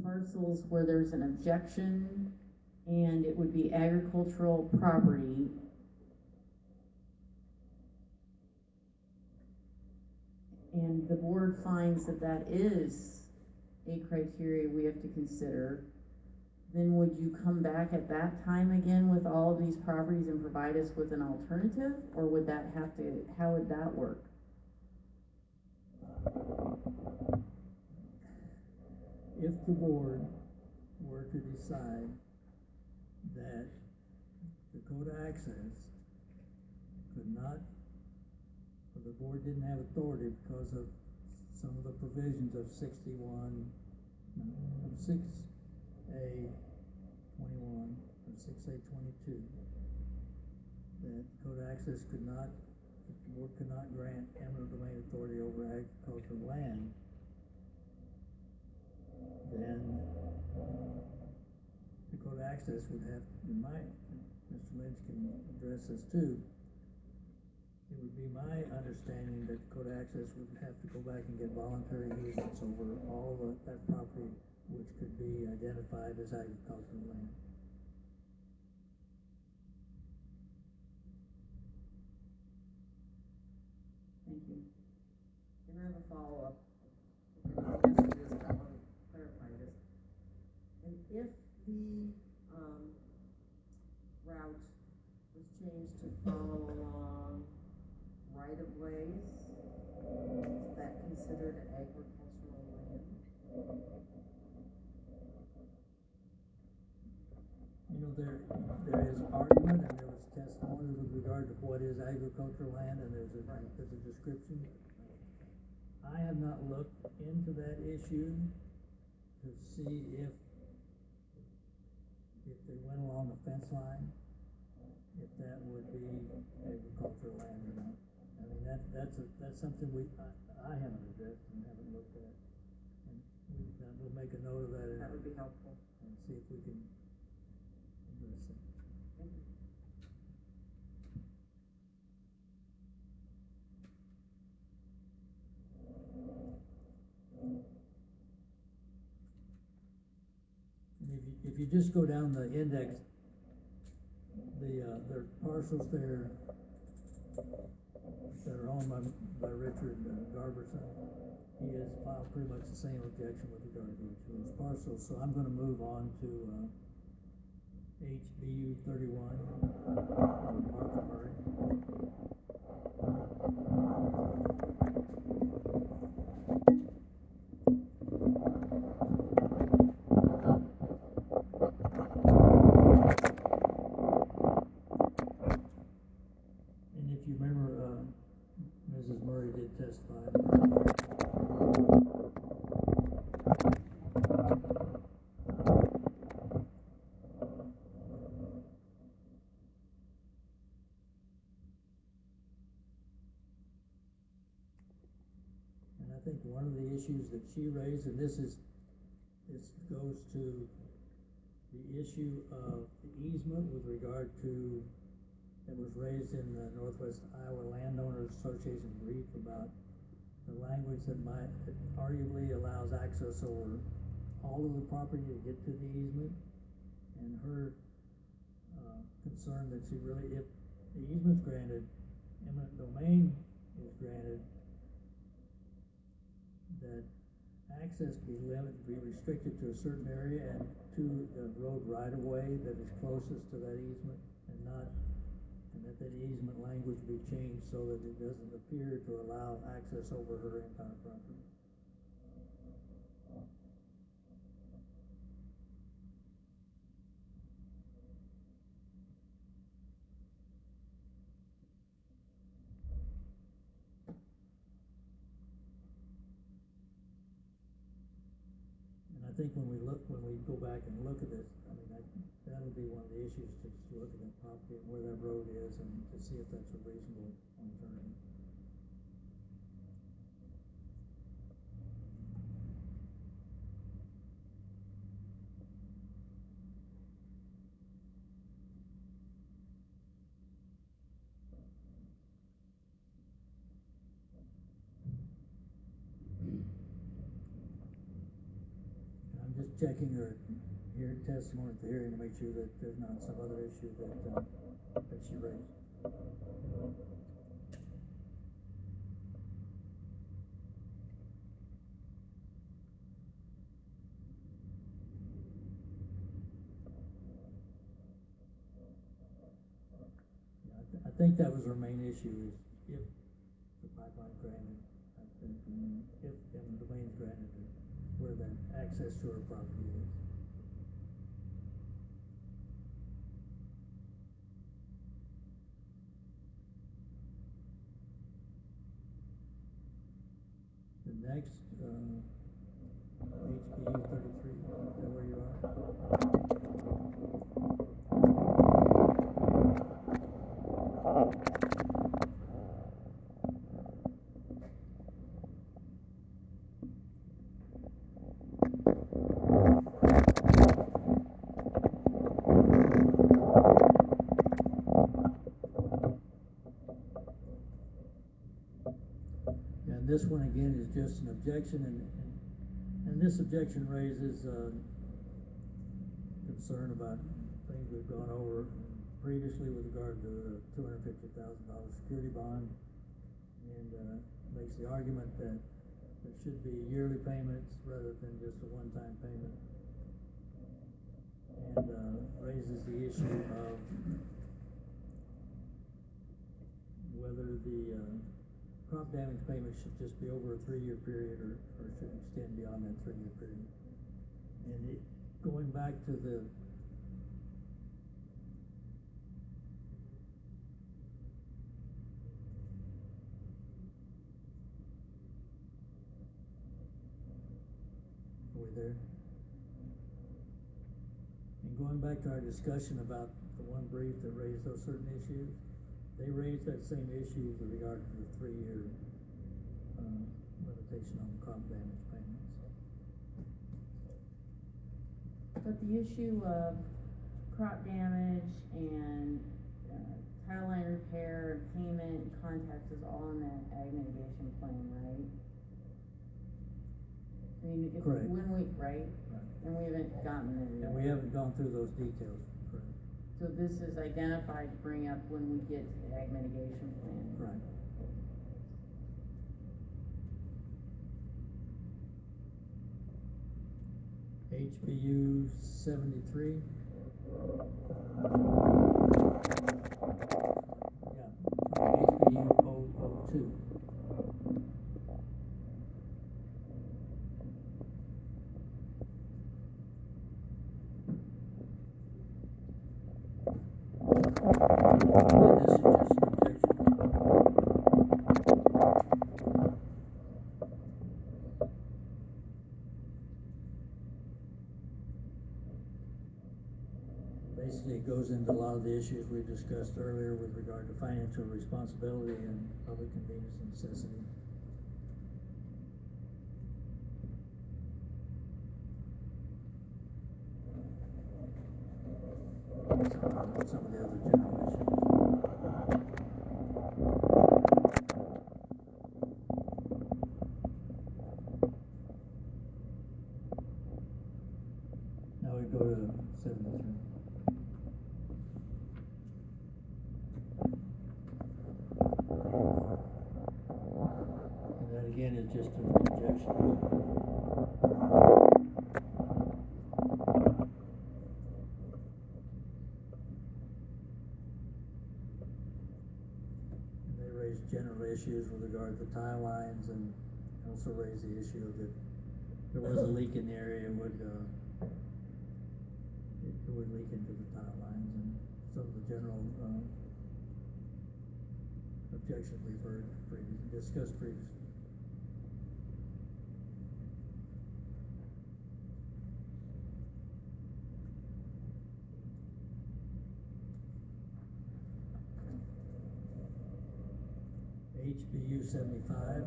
parcels where there's an objection and it would be agricultural property, and the board finds that that is a criteria we have to consider, then would you come back at that time again with all of these properties and provide us with an alternative, or would that have to, how would that work?
If the board were to decide that Dakota Access could not, or the board didn't have authority because of some of the provisions of 6A 21 or 6A 22, that Dakota Access could not, if the board could not grant eminent domain authority over agricultural land, then Dakota Access would have, in my, Mr. Lynch can address this too, it would be my understanding that Dakota Access would have to go back and get voluntary easements over all of that property which could be identified as agricultural land.
Thank you.
And I have a follow-up. Yes, it is, but I want to clarify this. And if the, route was changed to follow along right-of-ways, is that considered agricultural land?
You know, there is argument and there was testimony with regard to what is agricultural land, and there's a description. I have not looked into that issue to see if they went along a fence line, if that would be agricultural land or not. I mean, that's something I haven't addressed and haven't looked at. And we'll make a note of that.
That would be helpful.
And see if we can address it.
Thank you.
And if you just go down the index, there are parcels there that are owned by Richard Garberson. He has filed pretty much the same objection with regard to each of those parcels. So I'm going to move on to HBU 31, Martha Murray. And if you remember, Mrs. Murray did testify. And I think one of the issues that she raised, and this goes to the issue of the easement with regard to, that was raised in the Northwest Iowa Landowners Association brief about the language that arguably allows access over all of the property to get to the easement, and her concern that she really, if the easement's granted, eminent domain is granted, that access be limited, be restricted to a certain area and to the road right of way that is closest to that easement, and not, and that easement language be changed so that it doesn't appear to allow access over her entire property. And I think when we go back and look at this, I mean, that'll be one of the issues, to look at that property and where that road is, and to see if that's a reasonable alternative. I'm just checking her testimony at the hearing to make sure that there's not some other issue that she raised. Yeah, I think that was her main issue, is if the pipeline granted, if eminent domain is granted, where that access to her property is. The next, HBU 33, is that where you are? And this one again is just an objection, and this objection raises concern about things we've gone over previously with regard to the $250,000 security bond, and makes the argument that there should be yearly payments rather than just a one-time payment, and raises the issue of whether the crop damage payment should just be over a 3-year period, or should extend beyond that 3-year period. And going back to the are we there? And going back to our discussion about the one brief that raised those certain issues, they raised that same issue with regard to the 3-year limitation on crop damage payments.
But the issue of crop damage and tile line repair and payment and contacts is all in that ag mitigation plan, right? I mean, if,
Correct.
when we, right?
Right.
And we haven't gotten there yet.
And we haven't gone through those details, correct?
So this is identified to bring up when we get to the ag mitigation plan.
Right. HBU 73. Yeah, HBU 002. And this is just an objection. Basically, it goes into a lot of the issues we discussed earlier with regard to financial responsibility and public convenience and necessity. Some of the other general issues. Now we go to 73. And that again is just an objection. issues with regard to tile lines, and also raised the issue of that there was a leak in the area, it would leak into the tile lines, and some of the general, objections we've heard discussed previously. HBU 75.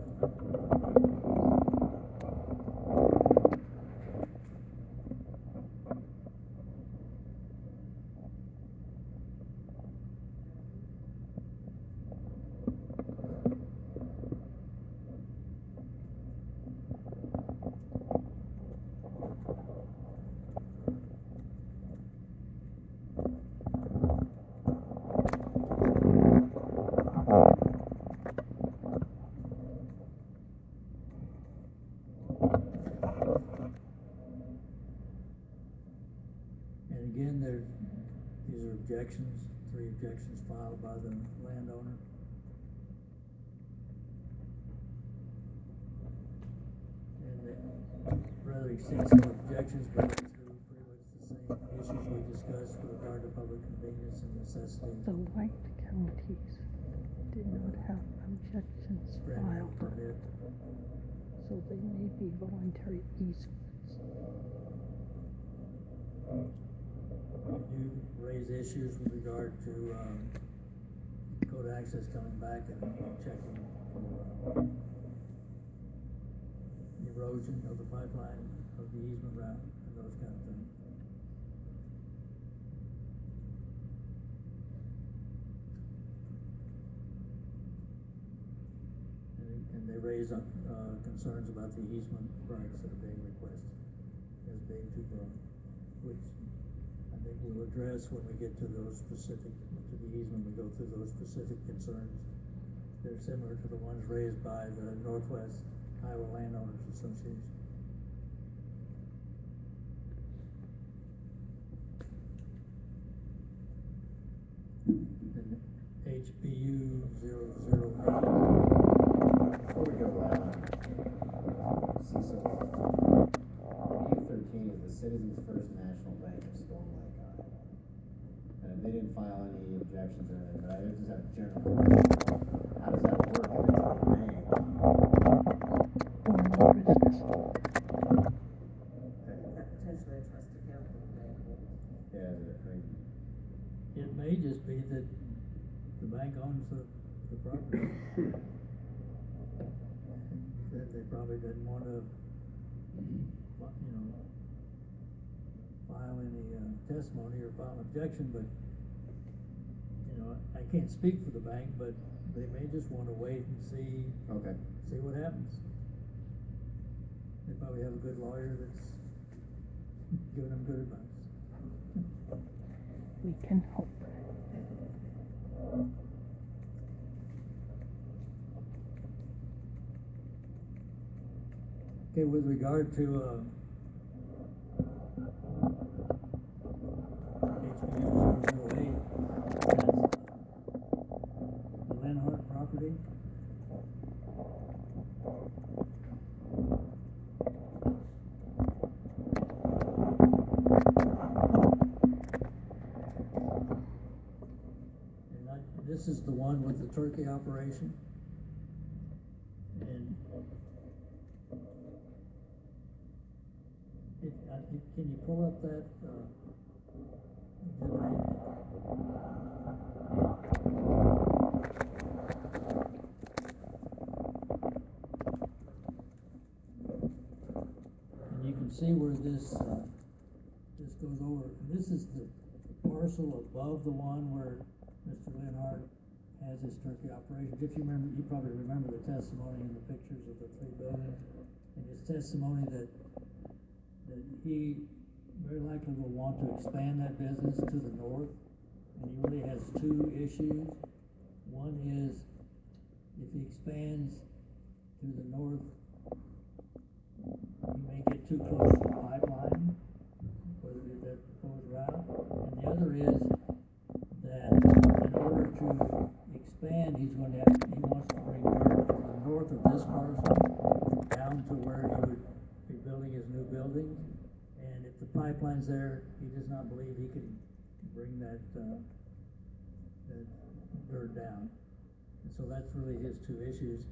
And again, these are objections, 3 objections filed by the landowner. And they rather extensive objections, but went through pretty much the same issues we discussed with regard to public convenience and necessity.
The light counties did not have objections
Granting
filed,
permit.
so they may be voluntary easements.
We do raise issues with regard to, code access coming back and checking for, erosion of the pipeline, of the easement route, and those kind of things. And they raise, concerns about the easement rights that are being requested as being too broad, which I think we'll address when we get to those specific, to the easement, we go through those specific concerns. They're similar to the ones raised by the Northwest Iowa Landowners Association. And HBU 008.
Before we go Cecil, U13 is the Citizens First National Bank of Storm Lake, Iowa. And they didn't file any objections or anything, but I just have a general question. How does that work if it's a bank?
Or business.
Potentially a trust account that the bank holds.
Yeah,
It may just be that the bank owns the property. That they probably didn't want to, file any testimony or file an objection, but, I can't speak for the bank, but they may just want to wait and see
okay.
what happens. They probably have a good lawyer that's giving them good advice.
We can hope.
Okay, with regard to, HBU 008, that's the Lenhart property. And this is the one with the turkey operation. And can you pull up that, and you can see where this goes over. And this is the parcel above the one where Mr. Lenhart has his turkey operations. If you remember, you probably remember the testimony and the pictures of the 3 buildings, and his testimony that he very likely will want to expand that business to the north, and he really has 2 issues. One is, if he expands to the north, he may get too close to the pipeline, whether it is that proposed route. And the other is that in order to expand, he wants to bring this parcel down to where he would be building his new building. And if the pipeline's there, he does not believe he can bring that dirt down. And so that's really his two issues.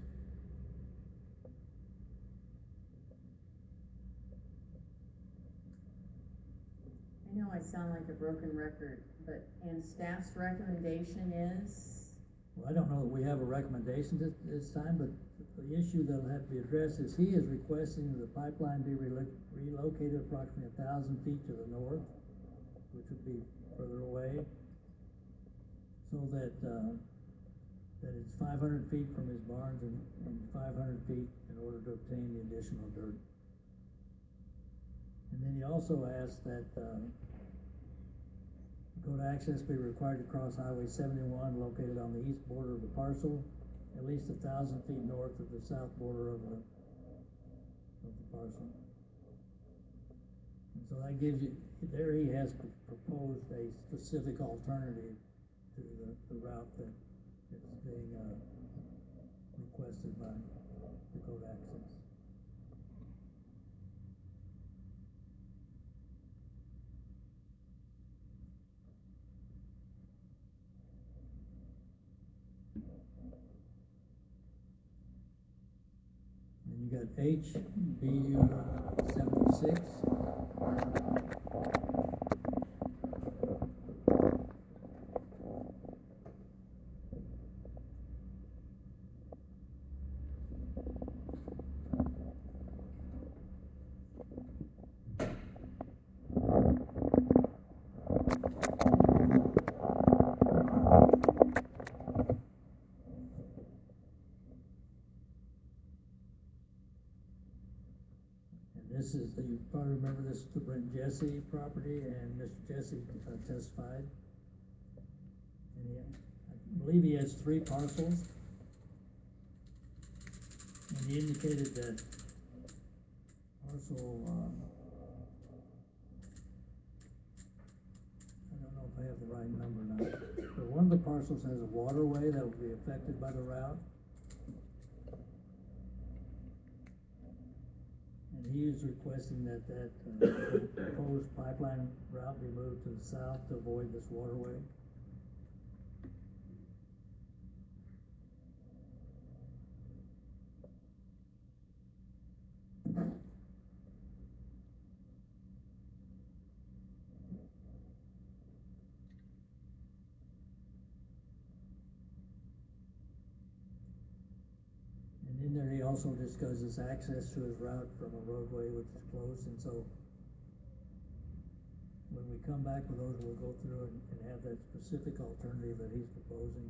I know I sound like a broken record, but, and staff's recommendation is?
Well, I don't know that we have a recommendation this time, but the issue that'll have to be addressed is he is requesting that the pipeline be relocated approximately 1,000 feet to the north, which would be further away, so that that it's 500 feet from his barns and 500 feet in order to obtain the additional dirt. And then he also asked that Dakota Access be required to cross Highway 71 located on the east border of the parcel, at least 1,000 feet north of the south border of the parcel. And so that gives you, there he has proposed a specific alternative to the route that is being requested by Dakota Access. And you got HBU 76. This is, you probably remember this is the Brent Jesse property, and Mr. Jesse testified. And I believe he has 3 parcels. And he indicated that parcel, I don't know if I have the right number now, but one of the parcels has a waterway that will be affected by the route. And he is requesting that proposed pipeline route be moved to the south to avoid this waterway. And in there, he also discusses access to his route from a roadway which is closed, and so when we come back with those, we'll go through and have that specific alternative that he's proposing,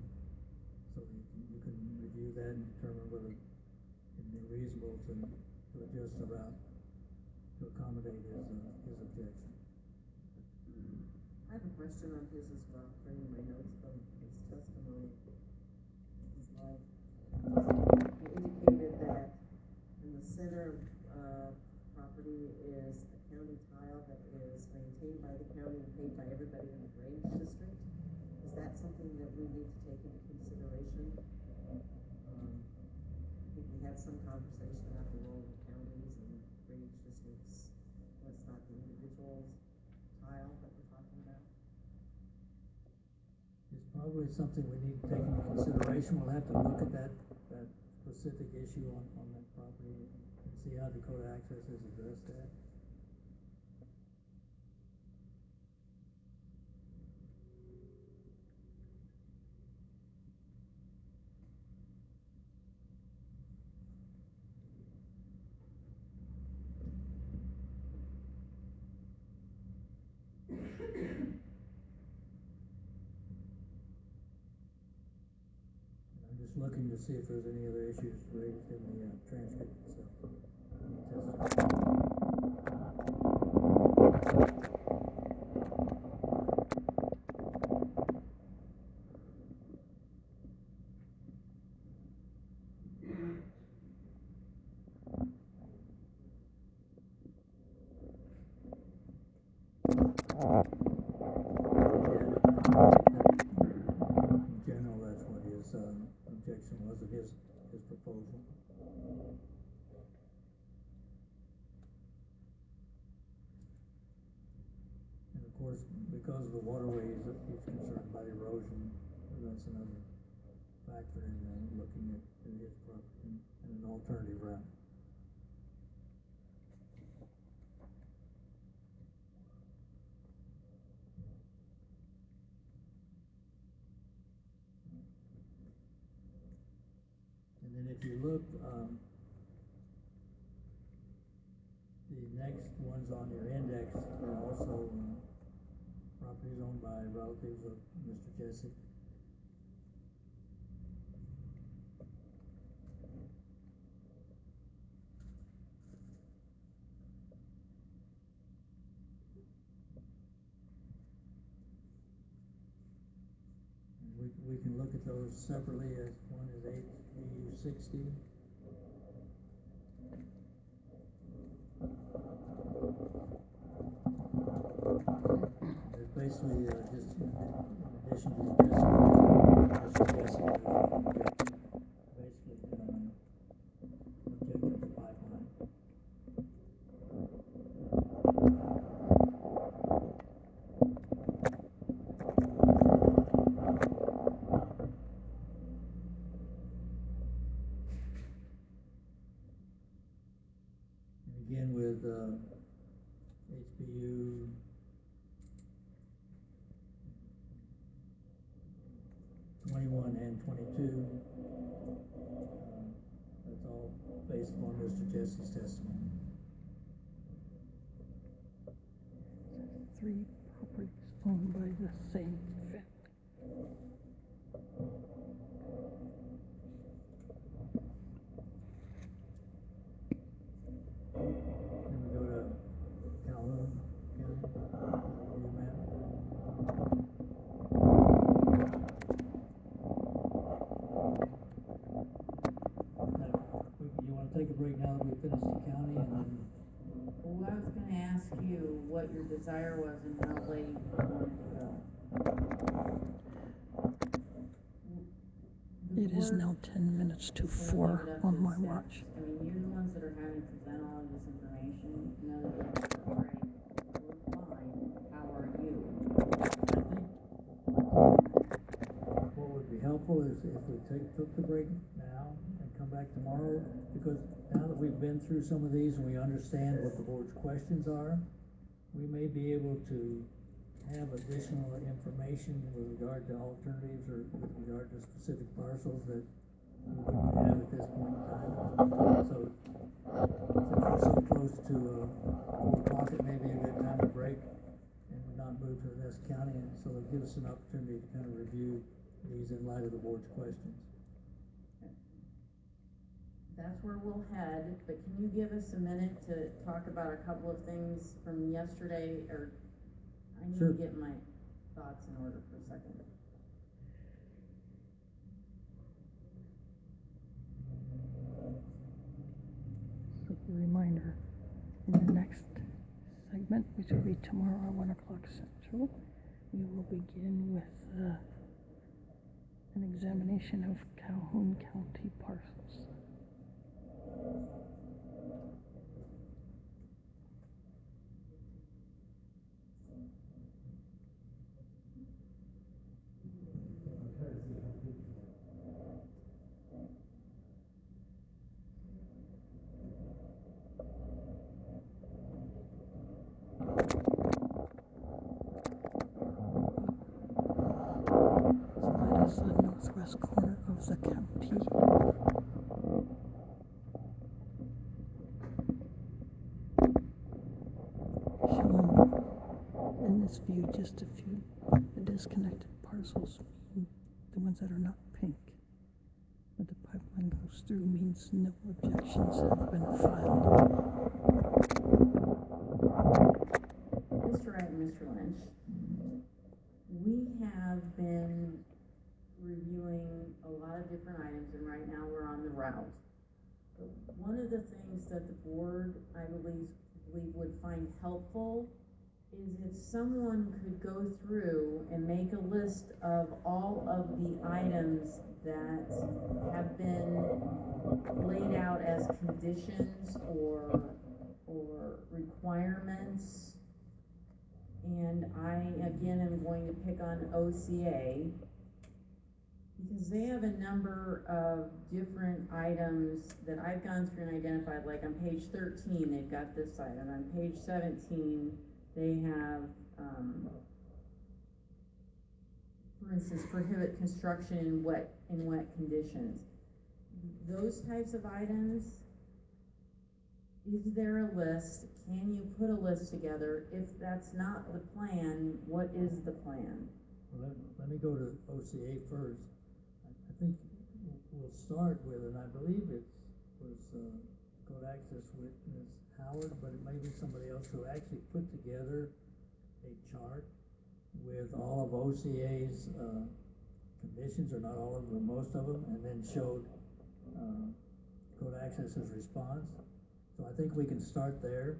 so you can review that and determine whether it'd be reasonable to adjust the route to accommodate his objection.
I have a question on his as well, bringing my notes from his testimony. His life. He indicated that in the center of property is a county tile that is maintained by the county and paid by everybody in the drainage district. Is that something that we need to take into consideration? I think we had some conversation about the role of counties and drainage districts. It's not the individual's tile that we're talking about.
It's probably something we need to take into consideration. We'll have to look at that specific issue on that property and see how Dakota Access has addressed that. Just looking to see if there's any other issues raised in the transcript itself. In general, that's what his objection was of his proposal. course, because of the waterways, he's concerned about erosion, that's another factor in looking at his property and an alternative route. And then if you look, the next ones on your index are also properties owned by relatives of Mr. Jesse. And we can look at those separately, as one is HBU 60. It's basically just in addition to the testimony, Mr. Jesse basically objected to pipeline. And again with HBU 21 and 22, that's all based on Mr. Jesse's testimony.
Three properties owned by the same family.
Then we go to Calhoun County, review map. You want to take a break now that we finished the county, and then
Well, I was gonna ask you what your desire was and how late you wanted to go. The
It is
board
now 10 minutes to
is gonna
4
leave it up
on
to the
my
staff.
watch.
I mean, you're the ones that are having to present all of this information, you know that we're great, we're fine, how are you?
what would be helpful is if we took the break now and come back tomorrow, because now that we've been through some of these and we understand what the board's questions are, we may be able to have additional information with regard to alternatives or with regard to specific parcels that we wouldn't have at this point in time. So, since we're so close to 4 o'clock, it may be a good time to break and not move to the next county, and so it'll give us an opportunity to kind of review these in light of the board's questions.
That's where we'll head, but can you give us a minute to talk about a couple of things from yesterday, or I need
Sure.
to get my thoughts in order for a second.
So a reminder, in the next segment, which will be tomorrow at 1 o'clock Central, we will begin with an examination of Calhoun County parcels. So that is the northwest corner of the county. Showing in this view just a few disconnected parcels, the ones that are not pink. But the pipeline goes through means no objections have been filed.
Mr. Wright and Mr. Lynch, we have been reviewing a lot of different items, and right now we're on the route. But one of the things that the board, I believe would find helpful is if someone could go through and make a list of all of the items that have been laid out as conditions or requirements, and and I, again, am going to pick on OCA, because they have a number of different items that I've gone through and identified, like on page 13, they've got this item, on page 17, they have, for instance, prohibit construction in wet conditions. Those types of items, is there a list? Can you put a list together? If that's not the plan, what is the plan?
Well, let me go to OCA first. I think we'll start with, and I believe it was Code Access witness Howard, but it may be somebody else who actually put together a chart with all of OCA's conditions, or not all of them, most of them, and then showed Code Access's response. So I think we can start there,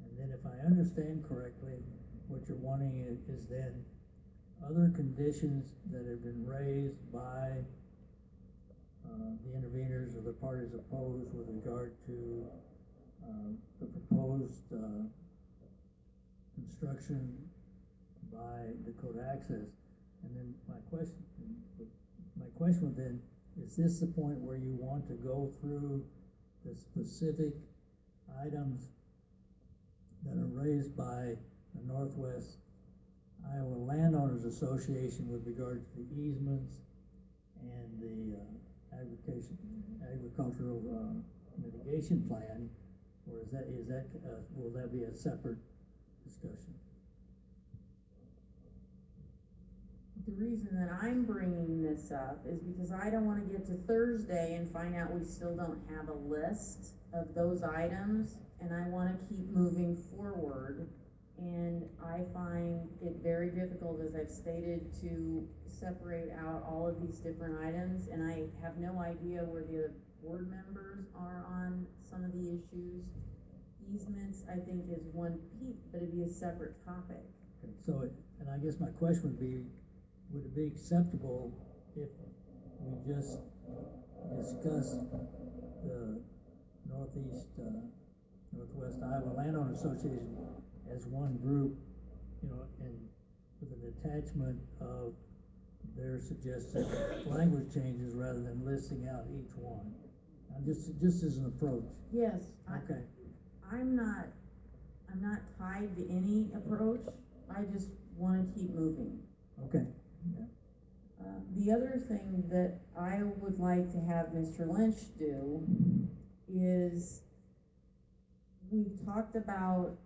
and then if I understand correctly, what you're wanting is then other conditions that have been raised by the interveners or the parties opposed with regard to the proposed construction by Dakota Access. And then my question then, is this the point where you want to go through the specific items that are raised by the Northwest Iowa Landowners Association with regard to the easements and the agricultural mitigation plan, or will that be a separate discussion?
The reason that I'm bringing this up is because I don't want to get to Thursday and find out we still don't have a list of those items, and I want to keep moving forward. And I find it very difficult, as I've stated, to separate out all of these different items, and I have no idea where the other board members are on some of the issues. Easements, I think, is one piece, but it'd be a separate topic.
Okay, so, and I guess my question would be, would it be acceptable if we just discussed the Northwest Iowa Landowner Association as one group, and with an attachment of their suggested language changes rather than listing out each one? Just as an approach.
Yes.
Okay.
I'm not tied to any approach. I just want to keep moving.
Okay. Yeah.
The other thing that I would like to have Mr. Lynch do is, we've talked about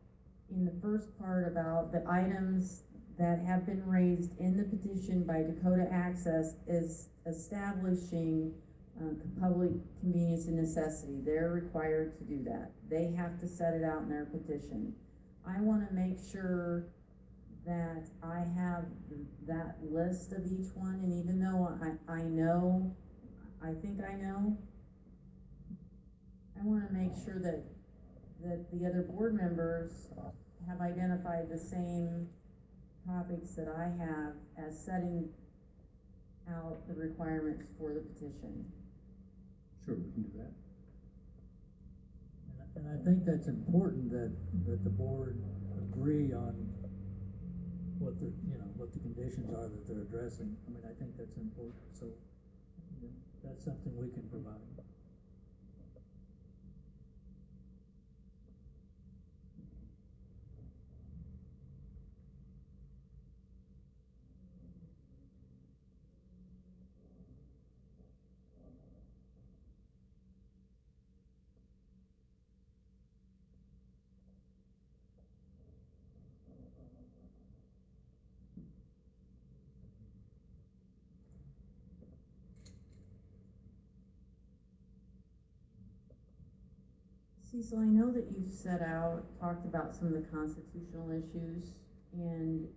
in the first part about the items that have been raised in the petition by Dakota Access is establishing public convenience and necessity. They're required to do that. They have to set it out in their petition. I want to make sure that I have that list of each one, and even though I think I know, I want to make sure that the other board members have identified the same topics that I have as setting out the requirements for the petition.
Sure, we can do that.
And I think that's important that the board agree on what the conditions are that they're addressing. I mean, I think that's important. So that's something we can provide.
Cecil, I know that you've talked about some of the constitutional issues, and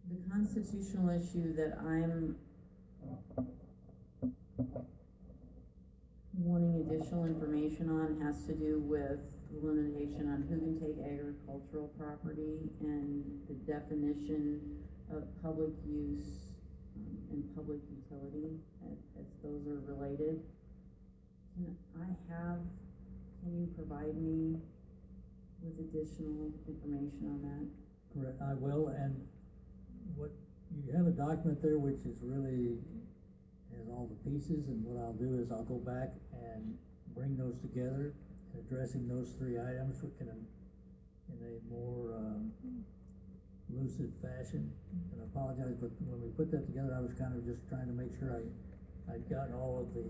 the constitutional issue that I'm wanting additional information on has to do with the limitation on who can take agricultural property and the definition of public use and public utility as those are related. Can I have can you provide me with additional information on that?
Correct, I will, and what, you have a document there which is really, has all the pieces, and what I'll do is I'll go back and bring those together, addressing those three items in a more, lucid fashion. And I apologize, but when we put that together, I was kind of just trying to make sure I'd gotten all of the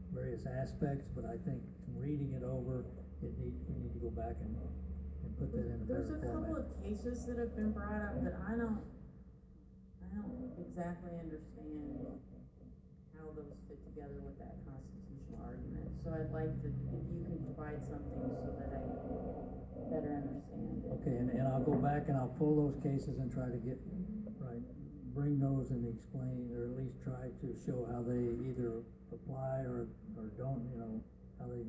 various aspects, but I think reading it over, we need to go back and put that in a better
There's a
format.
couple of cases that have been brought up that I don't exactly understand how those fit together with that constitutional argument. So I'd like to, if you can provide something so that I better understand it.
Okay, and I'll go back and I'll pull those cases and try to bring those and explain, or at least try to show how they either apply or don't, how they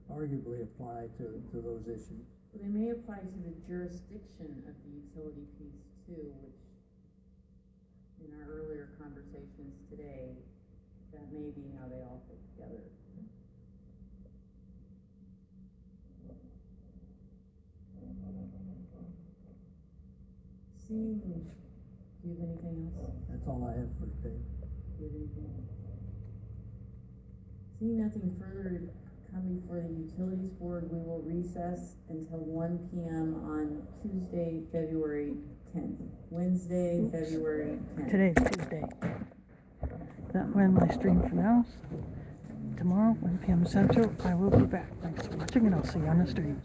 arguably apply to those issues.
Well, they may apply to the jurisdiction of the utility piece too, which in our earlier conversations today, that may be how they all fit together. Seeing, do you have anything else?
That's all I have for today.
Do you have anything else? Seeing nothing further to come before the Utilities Board, we will recess until 1 p.m. on Tuesday, February 10th. Wednesday, February 10th.
Today's Tuesday. That will end my stream for now. Tomorrow, 1 p.m. Central, I will be back. Thanks for watching, and I'll see you on the streams.